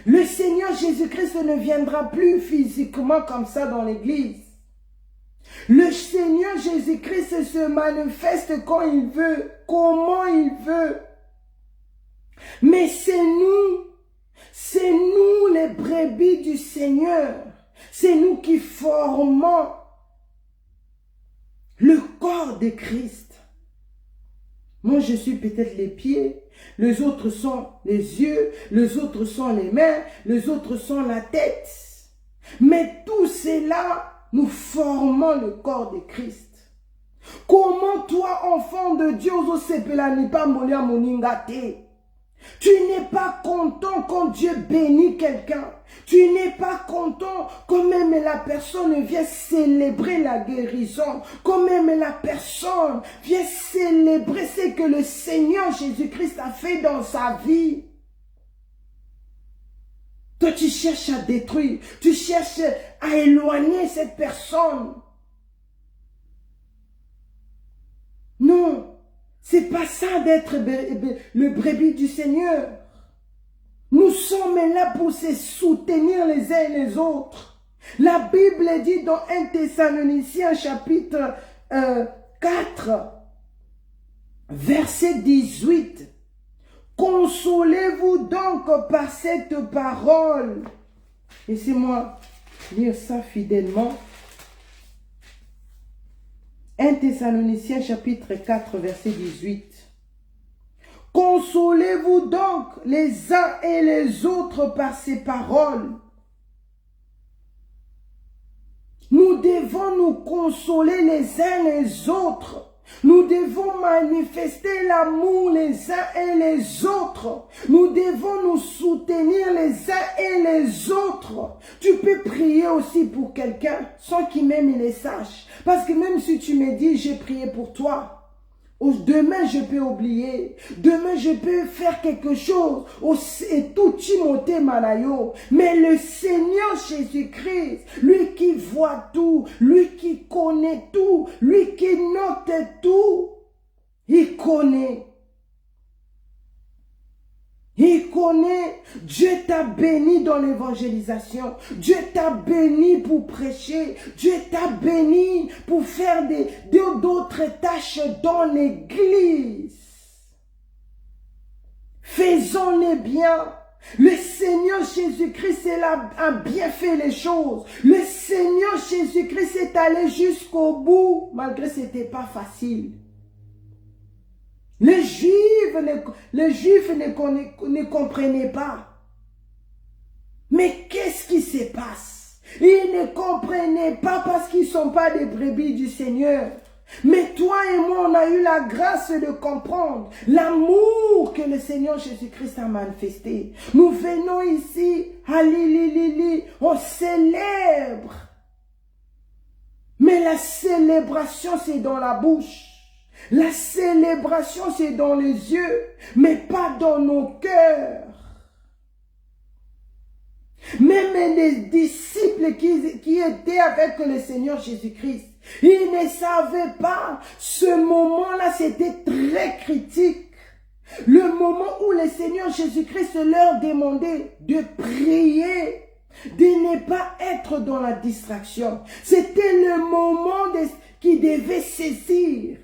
le Seigneur Jésus-Christ ne viendra plus physiquement comme ça dans l'église. Le Seigneur Jésus-Christ se manifeste quand il veut, comment il veut. Mais c'est nous les brebis du Seigneur. C'est nous qui formons le corps de Christ. Moi, je suis peut-être les pieds, les autres sont les yeux, les autres sont les mains, les autres sont la tête. Mais tout cela, nous formons le corps de Christ. Comment toi, enfant de Dieu, tu n'es pas content quand Dieu bénit quelqu'un. Tu n'es pas content quand même la personne vient célébrer la guérison. Quand même la personne vient célébrer ce que le Seigneur Jésus-Christ a fait dans sa vie. Toi, tu cherches à détruire. Tu cherches à éloigner cette personne. Non. C'est pas ça d'être le brebis du Seigneur. Nous sommes là pour se soutenir les uns et les autres. La Bible dit dans 1 Thessaloniciens chapitre 4, verset 18. Consolez-vous donc par cette parole. Laissez-moi lire ça fidèlement. 1 Thessaloniciens chapitre 4 verset 18. Consolez-vous donc les uns et les autres par ces paroles. Nous devons nous consoler les uns les autres. Nous devons manifester l'amour les uns et les autres. Nous devons nous soutenir les uns et les autres. Tu peux prier aussi pour quelqu'un sans qu'il même il le sache. Parce que même si tu me dis, j'ai prié pour toi, demain je peux oublier, demain je peux faire quelque chose, et tout Timothée Manayo. Mais le Seigneur Jésus-Christ, lui qui voit tout, lui qui connaît tout, lui qui note tout, il connaît. Il connaît. Dieu t'a béni dans l'évangélisation. Dieu t'a béni pour prêcher. Dieu t'a béni pour faire d'autres tâches dans l'église. Faisons-les bien. Le Seigneur Jésus-Christ a bien fait les choses. Le Seigneur Jésus-Christ est allé jusqu'au bout, malgré que ce n'était pas facile. Les Juifs ne comprenaient pas. Mais qu'est-ce qui se passe? Ils ne comprenaient pas parce qu'ils ne sont pas des brebis du Seigneur. Mais toi et moi, on a eu la grâce de comprendre l'amour que le Seigneur Jésus-Christ a manifesté. Nous venons ici, on célèbre. Mais la célébration, c'est dans la bouche. La célébration, c'est dans les yeux, mais pas dans nos cœurs. Même les disciples qui étaient avec le Seigneur Jésus-Christ, ils ne savaient pas. Ce moment-là, c'était très critique. Le moment où le Seigneur Jésus-Christ leur demandait de prier, de ne pas être dans la distraction. C'était le moment qu'ils devaient saisir.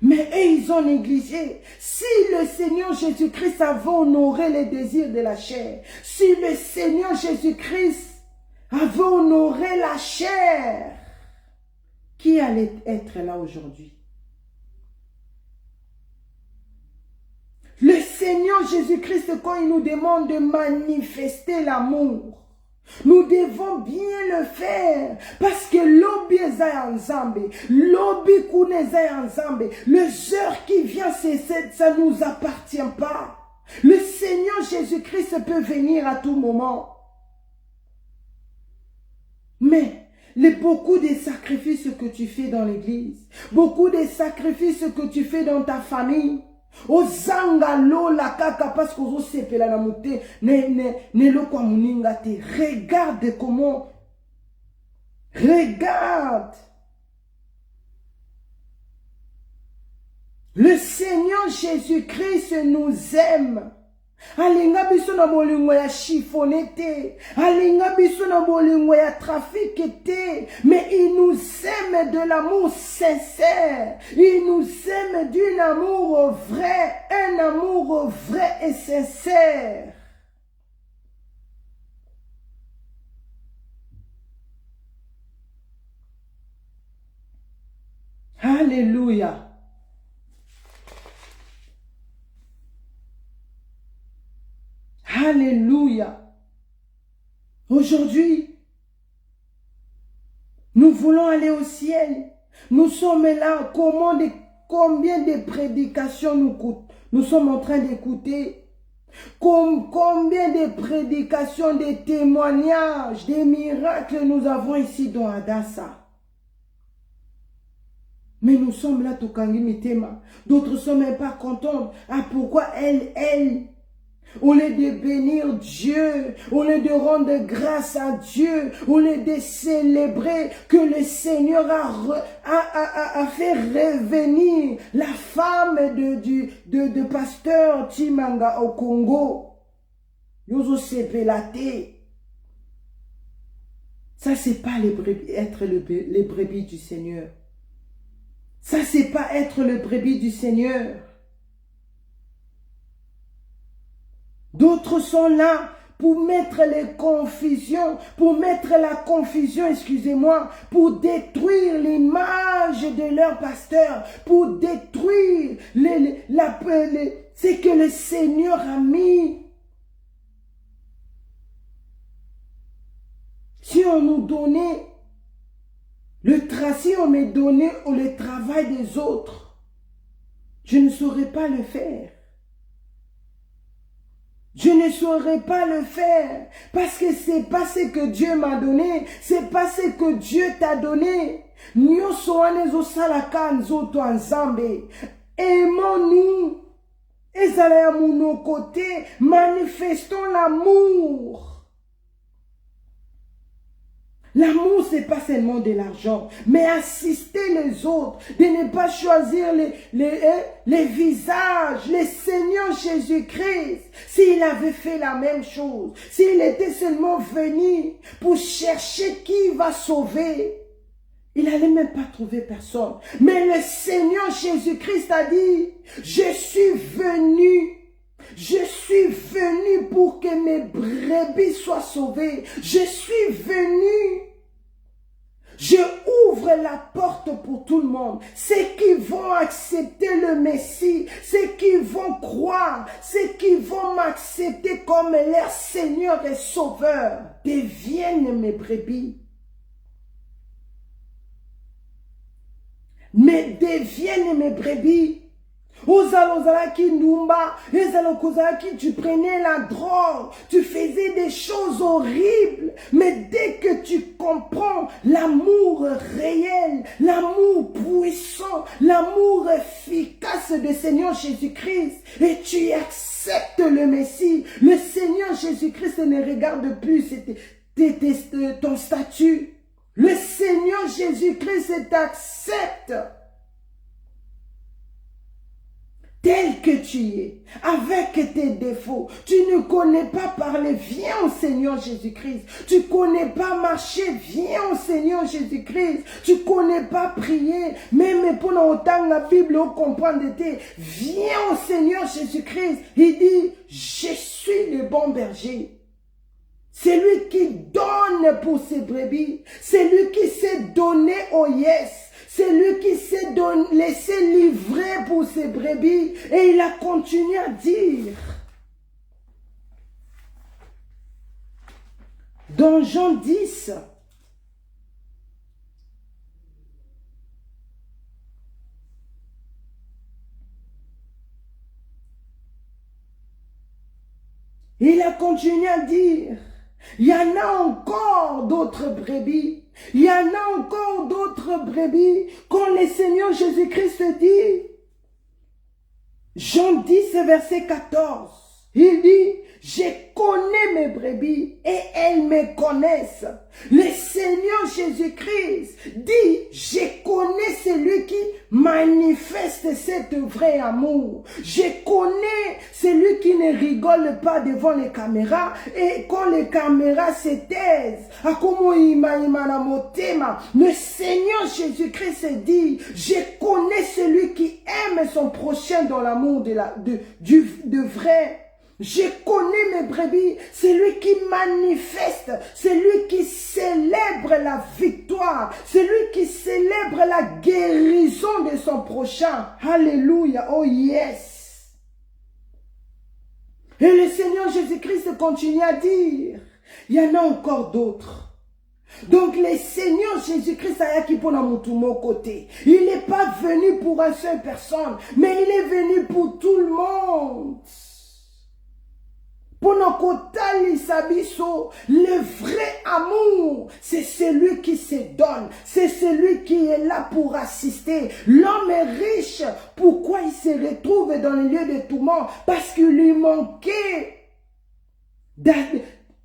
Mais eux, ils ont négligé. Si le Seigneur Jésus-Christ avait honoré les désirs de la chair, si le Seigneur Jésus-Christ avait honoré la chair, qui allait être là aujourd'hui? Le Seigneur Jésus-Christ, quand il nous demande de manifester l'amour, nous devons bien le faire parce que l'obi est ensemble, l'obi est ensemble. Les heures qui viennent, ça ne nous appartient pas. Le Seigneur Jésus-Christ peut venir à tout moment. Mais beaucoup de sacrifices que tu fais dans l'église, beaucoup de sacrifices que tu fais dans ta famille, Ozanga lola kaka parce que ozo sepela na mute ne lokwa muninga te. Regarde comment. Regarde. Le Seigneur Jésus-Christ nous aime. Alinga biso na bolingo ya chiffonné te. Alinga biso na bolingo ya trafic te. Mais il nous aime de l'amour sincère. Il nous aime d'un amour vrai. Un amour vrai et sincère. Alléluia. Alléluia. Aujourd'hui, nous voulons aller au ciel. Nous sommes là. Combien de prédications nous sommes en train d'écouter? Combien de prédications, de témoignages, des miracles nous avons ici dans Adassa. Mais nous sommes là, Tokangi Mitema. D'autres ne sont même pas contents. Ah, pourquoi elle au lieu de bénir Dieu, au lieu de rendre grâce à Dieu, au lieu de célébrer que le Seigneur a fait revenir la femme de pasteur Timanga au Congo. Yozo sepelate. Ça, c'est pas être les brebis du Seigneur. Ça, c'est pas être le brebis du Seigneur. D'autres sont là pour mettre les confusions, pour mettre la confusion, excusez-moi, pour détruire l'image de leur pasteur, pour détruire ce que le Seigneur a mis. Si on nous donnait si on me donnait le travail des autres, je ne saurais pas le faire. Je ne saurais pas le faire parce que c'est pas ce que Dieu m'a donné, c'est pas ce que Dieu t'a donné. Aimons-nous. Ezala ya mon côté, manifestons l'amour. L'amour, c'est pas seulement de l'argent, mais assister les autres, de ne pas choisir les visages, le Seigneur Jésus-Christ. S'il avait fait la même chose, s'il était seulement venu pour chercher qui va sauver, il n'allait même pas trouver personne. Mais le Seigneur Jésus-Christ a dit, je suis venu pour que mes brebis soient sauvées. Je suis venu. Je ouvre la porte pour tout le monde. Ceux qui vont accepter le Messie, ceux qui vont croire, ceux qui vont m'accepter comme leur Seigneur et Sauveur, deviennent mes brebis. Mais deviennent mes brebis. Ozalozalaki Numba, Ezalokozalaki, tu prenais la drogue, tu faisais des choses horribles. Mais dès que tu comprends l'amour réel, l'amour puissant, l'amour efficace du Seigneur Jésus-Christ, et tu acceptes le Messie, le Seigneur Jésus-Christ ne regarde plus ton statut. Le Seigneur Jésus-Christ t'accepte tel que tu es, avec tes défauts. Tu ne connais pas parler, viens au Seigneur Jésus-Christ. Tu ne connais pas marcher, viens au Seigneur Jésus-Christ. Tu ne connais pas prier, même pour autant la Bible, on comprend de tes. Viens au Seigneur Jésus-Christ. Il dit, je suis le bon berger. C'est lui qui donne pour ses brebis. C'est lui qui s'est donné au yes. C'est lui qui s'est laissé livrer pour ses brebis. Et il a continué à dire. Dans Jean 10. Il a continué à dire. Il y en a encore d'autres brebis. Il y en a encore d'autres brebis. Quand le Seigneur Jésus-Christ dit, Jean 10, verset 14. Il dit, je connais mes brebis et elles me connaissent. Le Seigneur Jésus-Christ dit, je connais celui qui manifeste cet vrai amour. Je connais celui qui ne rigole pas devant les caméras et quand les caméras se taisent. Le Seigneur Jésus-Christ dit, je connais celui qui aime son prochain dans l'amour de vrai. Je connais mes brebis, celui qui manifeste, celui qui célèbre la victoire, celui qui célèbre la guérison de son prochain. Alléluia, oh yes. Et le Seigneur Jésus-Christ continue à dire, il y en a encore d'autres. Donc le Seigneur Jésus-Christ a qui pour mon côté. Il n'est pas venu pour une seule personne, mais il est venu pour tout le monde. Pour nos le vrai amour, c'est celui qui se donne, c'est celui qui est là pour assister. L'homme est riche, pourquoi il se retrouve dans le lieu de tourment? Parce qu'il lui manquait,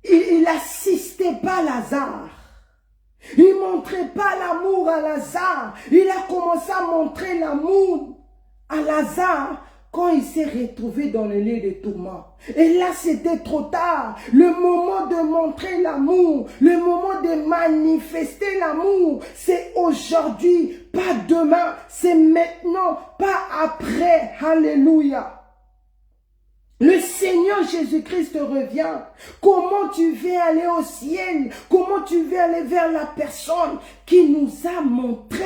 il n'assistait pas Lazare. Il ne montrait pas l'amour à Lazare. Il a commencé à montrer l'amour à Lazare quand il s'est retrouvé dans le lieu de tourment. Et là, c'était trop tard. Le moment de montrer l'amour, le moment de manifester l'amour, c'est aujourd'hui, pas demain, c'est maintenant, pas après. Alléluia. Le Seigneur Jésus-Christ revient. Comment tu veux aller au ciel? Comment tu veux aller vers la personne qui nous a montré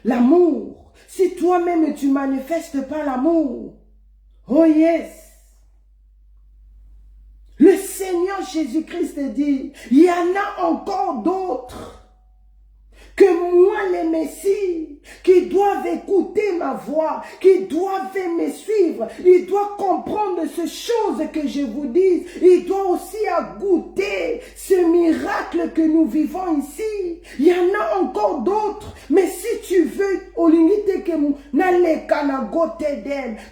l'amour? Si toi-même tu manifestes pas l'amour, oh yes. Le Seigneur Jésus-Christ dit, il y en a encore d'autres que moi les Messies, qui doivent écouter ma voix, qui doivent me suivre. Ils doivent comprendre ces choses que je vous dis. Ils doivent aussi goûter ce miracle que nous vivons ici. Il y en a encore d'autres. Mais si tu veux, au limite que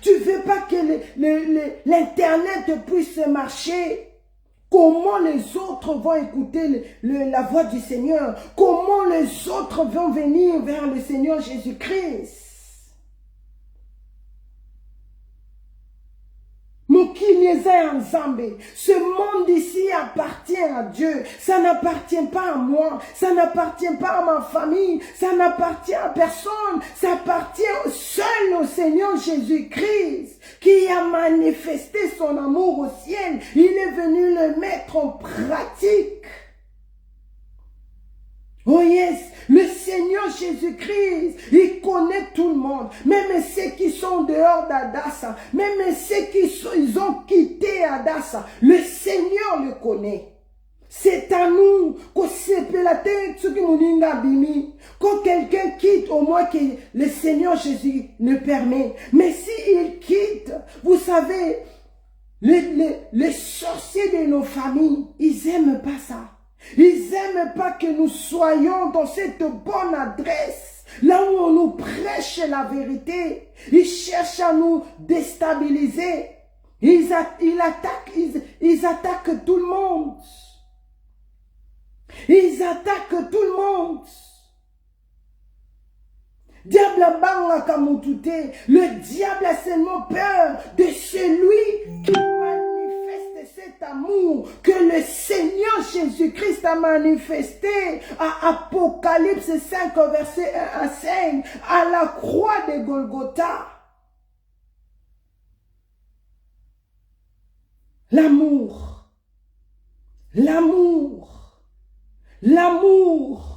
tu veux pas que l'internet puisse marcher. Comment les autres vont écouter la voix du Seigneur? Comment les autres vont venir vers le Seigneur Jésus-Christ? Ce monde ici appartient à Dieu. Ça n'appartient pas à moi. Ça n'appartient pas à ma famille. Ça n'appartient à personne. Ça appartient seul au Seigneur Jésus-Christ qui a manifesté son amour au ciel. Il est venu le mettre en pratique. Oh yes, le Seigneur Jésus-Christ, il connaît tout le monde, même ceux qui sont dehors d'Adassa, même ceux ils ont quitté Adassa, le Seigneur le connaît. C'est à nous qu'on quand quelqu'un quitte, au moins que le Seigneur Jésus le permet. Mais s'il quitte, vous savez, les sorciers de nos familles, ils n'aiment pas ça. Ils n'aiment pas que nous soyons dans cette bonne adresse, là où on nous prêche la vérité. Ils cherchent à nous déstabiliser. Ils attaquent tout le monde. Ils attaquent tout le monde. Le diable a seulement peur de celui qui manifeste cet amour que le Seigneur Jésus-Christ a manifesté à Apocalypse 5, verset 1 à 5, à la croix de Golgotha. L'amour, l'amour, l'amour.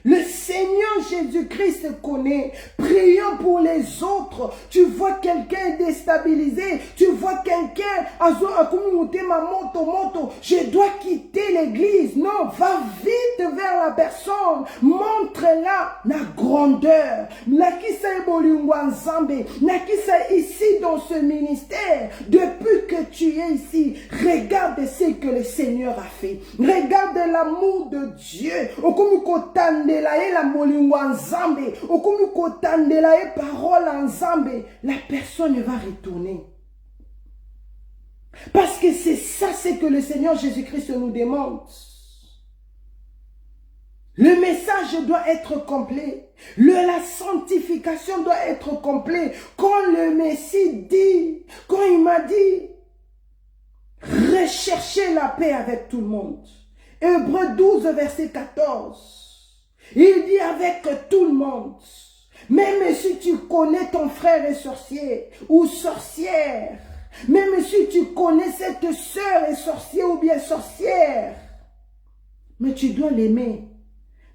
Le Seigneur Jésus-Christ connaît. Prions pour les autres. Tu vois quelqu'un déstabilisé. Tu vois quelqu'un, je dois quitter l'église. Non, va vite vers la personne. Montre-la la grandeur. Nakisa ici dans ce ministère, depuis que tu es ici, regarde ce que le Seigneur a fait. Regarde l'amour de Dieu. Okumi kotandela e la molingo nzambe. Okumi kotandela e parole nzambe. La personne va retourner. Parce que c'est ça, c'est que le Seigneur Jésus-Christ nous demande. Le message doit être complet. La sanctification doit être complète. Quand le Messie dit, quand il m'a dit, recherchez la paix avec tout le monde. Hébreux 12, verset 14. Il dit avec tout le monde. Même si tu connais ton frère et sorcier ou sorcière, même si tu connais cette sœur et sorcière ou bien sorcière, mais tu dois l'aimer.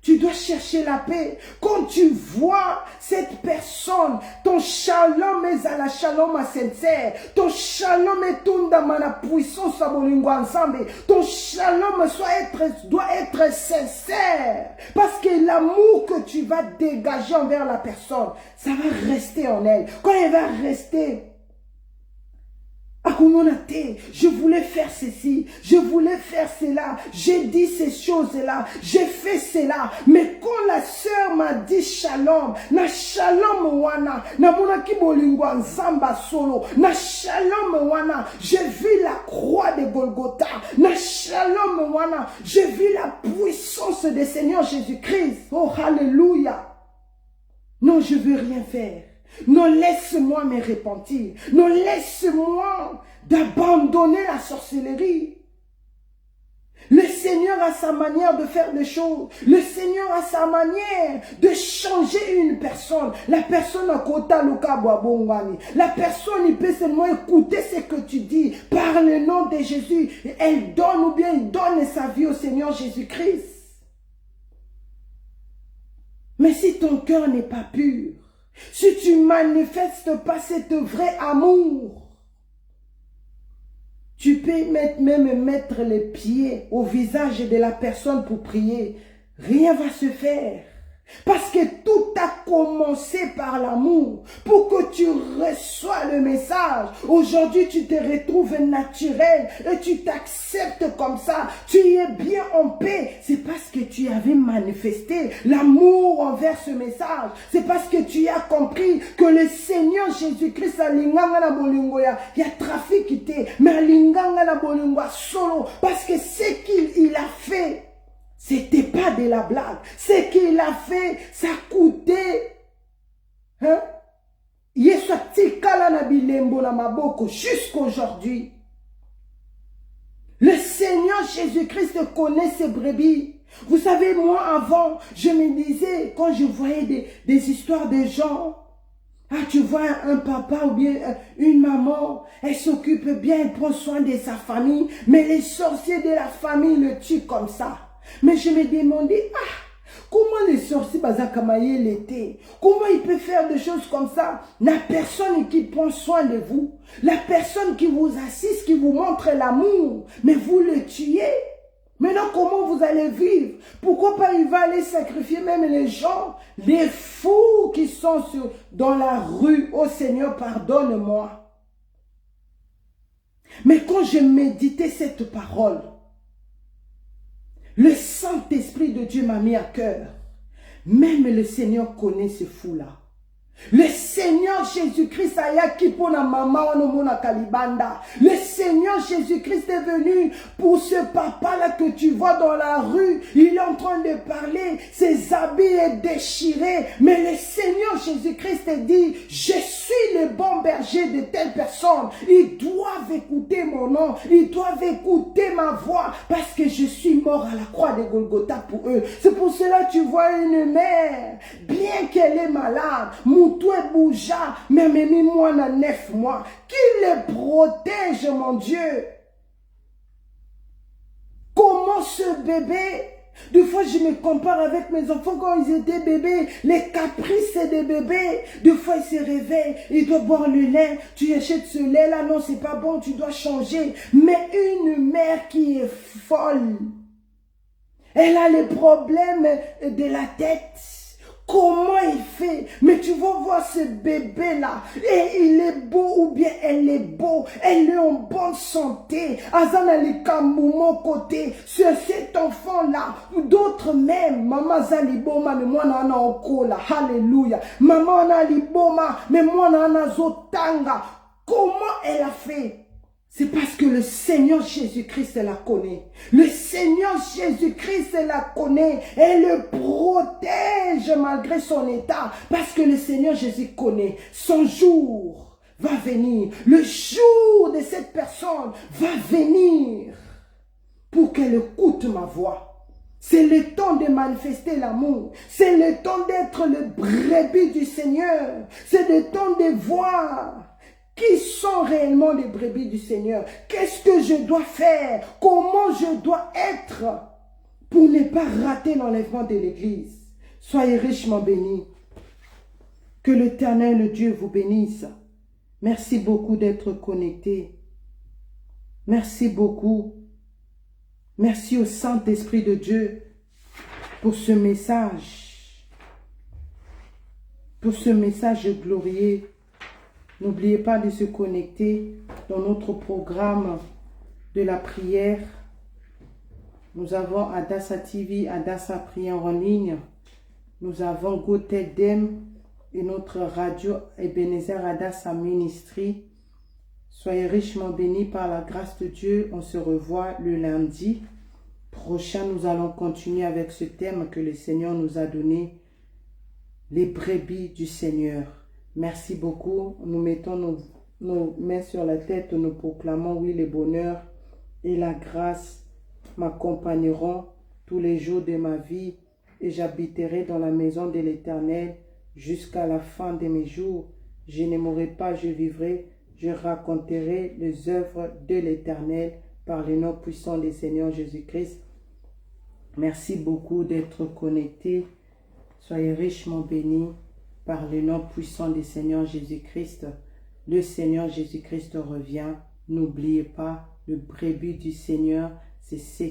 Tu dois chercher la paix. Quand tu vois cette personne, ton shalom est à la shalom à sincère. Ton shalom est dans la puissance à bolingo ensemble. Ton shalom doit être sincère. Parce que l'amour que tu vas dégager envers la personne, ça va rester en elle. Quand elle va rester, je voulais faire ceci, je voulais faire cela, j'ai dit ces choses-là, j'ai fait cela. Mais quand la sœur m'a dit shalom, na shalom wana, na monaki bolingo nzamba solo, na shalom wana, j'ai vu la croix de Golgotha, na shalom wana, j'ai vu la puissance du Seigneur Jésus-Christ. Oh, alléluia. Non, je veux rien faire. Non, laisse-moi me repentir. Non, laisse-moi d'abandonner la sorcellerie. Le Seigneur a sa manière de faire des choses. Le Seigneur a sa manière de changer une personne. La personne a kota luka boabongani. La personne, il peut seulement écouter ce que tu dis par le nom de Jésus. Elle donne ou bien il donne sa vie au Seigneur Jésus-Christ. Mais si ton cœur n'est pas pur, si tu ne manifestes pas cet vrai amour, tu peux même mettre les pieds au visage de la personne pour prier. Rien ne va se faire. Parce que tout a commencé par l'amour. Pour que tu reçois le message. Aujourd'hui, tu te retrouves naturel et tu t'acceptes comme ça. Tu es bien en paix. C'est parce que tu avais manifesté l'amour envers ce message. C'est parce que tu as compris que le Seigneur Jésus-Christ a linganga na bolingo ya trafic ité, mais linganga na bolingo solo. Parce que ce qu'il a fait, c'était pas de la blague. Ce qu'il a fait, ça coûtait. Hein? Jusqu'aujourd'hui. Le Seigneur Jésus-Christ connaît ses brebis. Vous savez, moi avant, je me disais, quand je voyais des histoires de gens, ah, tu vois un papa ou bien une maman, elle s'occupe bien, elle prend soin de sa famille, mais les sorciers de la famille le tuent comme ça. Mais je me demandais, comment les sorciers bazakamaye l'été? Comment il peut faire des choses comme ça? La personne qui prend soin de vous, la personne qui vous assiste, qui vous montre l'amour, mais vous le tuez. Maintenant, comment vous allez vivre? Pourquoi pas il va aller sacrifier même les gens, les fous qui sont dans la rue? Oh Seigneur, pardonne-moi. Mais quand je méditais cette parole, le Saint-Esprit de Dieu m'a mis à cœur. Même le Seigneur connaît ces fous-là. Le Seigneur Jésus-Christ le Seigneur Jésus-Christ est venu pour ce papa-là que tu vois dans la rue. Il est en train de parler, ses habits sont déchirés. Mais le Seigneur Jésus-Christ dit, je suis le bon berger de telle personne. Ils doivent écouter mon nom, ils doivent écouter ma voix, parce que je suis mort à la croix de Golgotha pour eux. C'est pour cela que tu vois une mère, bien qu'elle est malade, Moutoue Bouja, mais moi na 9 mois. Qui les protège, mon Dieu? Comment ce bébé? Des fois, je me compare avec mes enfants quand ils étaient bébés. Les caprices des bébés. Des fois, ils se réveillent. Ils doivent boire le lait. Tu achètes ce lait-là. Non, c'est pas bon. Tu dois changer. Mais une mère qui est folle, elle a les problèmes de la tête. Comment il fait? Mais tu vas voir ce bébé-là, et il est beau ou bien est beau, elle est en bonne santé. Azana les mon côté, sur cet enfant-là, ou d'autres même, maman Zaliboma, mais moi n'en a okola, alléluia. Maman Zaliboma, mais moi n'en a zotanga. Comment elle a fait? C'est parce que le Seigneur Jésus-Christ la connaît. Le Seigneur Jésus-Christ la connaît. Elle le protège malgré son état. Parce que le Seigneur Jésus connaît. Son jour va venir. Le jour de cette personne va venir pour qu'elle écoute ma voix. C'est le temps de manifester l'amour. C'est le temps d'être le brebis du Seigneur. C'est le temps de voir qui sont réellement les brebis du Seigneur. Qu'est-ce que je dois faire? Comment je dois être pour ne pas rater l'enlèvement de l'Église? Soyez richement bénis. Que l'Éternel Dieu vous bénisse. Merci beaucoup d'être connectés. Merci beaucoup. Merci au Saint-Esprit de Dieu pour ce message. Pour ce message glorieux. N'oubliez pas de se connecter dans notre programme de la prière. Nous avons Adassa TV, Adassa Prière en ligne. Nous avons GoTedem et notre radio Ebenezer Adassa Ministry. Soyez richement bénis par la grâce de Dieu. On se revoit le lundi prochain. Nous allons continuer avec ce thème que le Seigneur nous a donné. Les brebis du Seigneur. Merci beaucoup. Nous mettons nos mains sur la tête. Nous proclamons, oui, le bonheur et la grâce m'accompagneront tous les jours de ma vie et j'habiterai dans la maison de l'Éternel jusqu'à la fin de mes jours. Je ne mourrai pas, je vivrai. Je raconterai les œuvres de l'Éternel par le nom puissant du Seigneur Jésus-Christ. Merci beaucoup d'être connectés. Soyez richement bénis. Par le nom puissant du Seigneur Jésus-Christ, le Seigneur Jésus-Christ revient. N'oubliez pas, le brebis du Seigneur, c'est ceux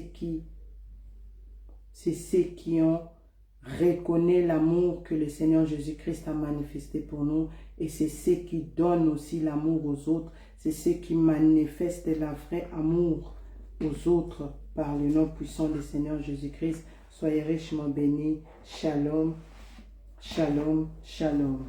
qui ont reconnu l'amour que le Seigneur Jésus-Christ a manifesté pour nous. Et c'est ceux qui donnent aussi l'amour aux autres. C'est ceux qui manifestent le vrai amour aux autres par le nom puissant du Seigneur Jésus-Christ. Soyez richement bénis. Shalom. Shalom, shalom.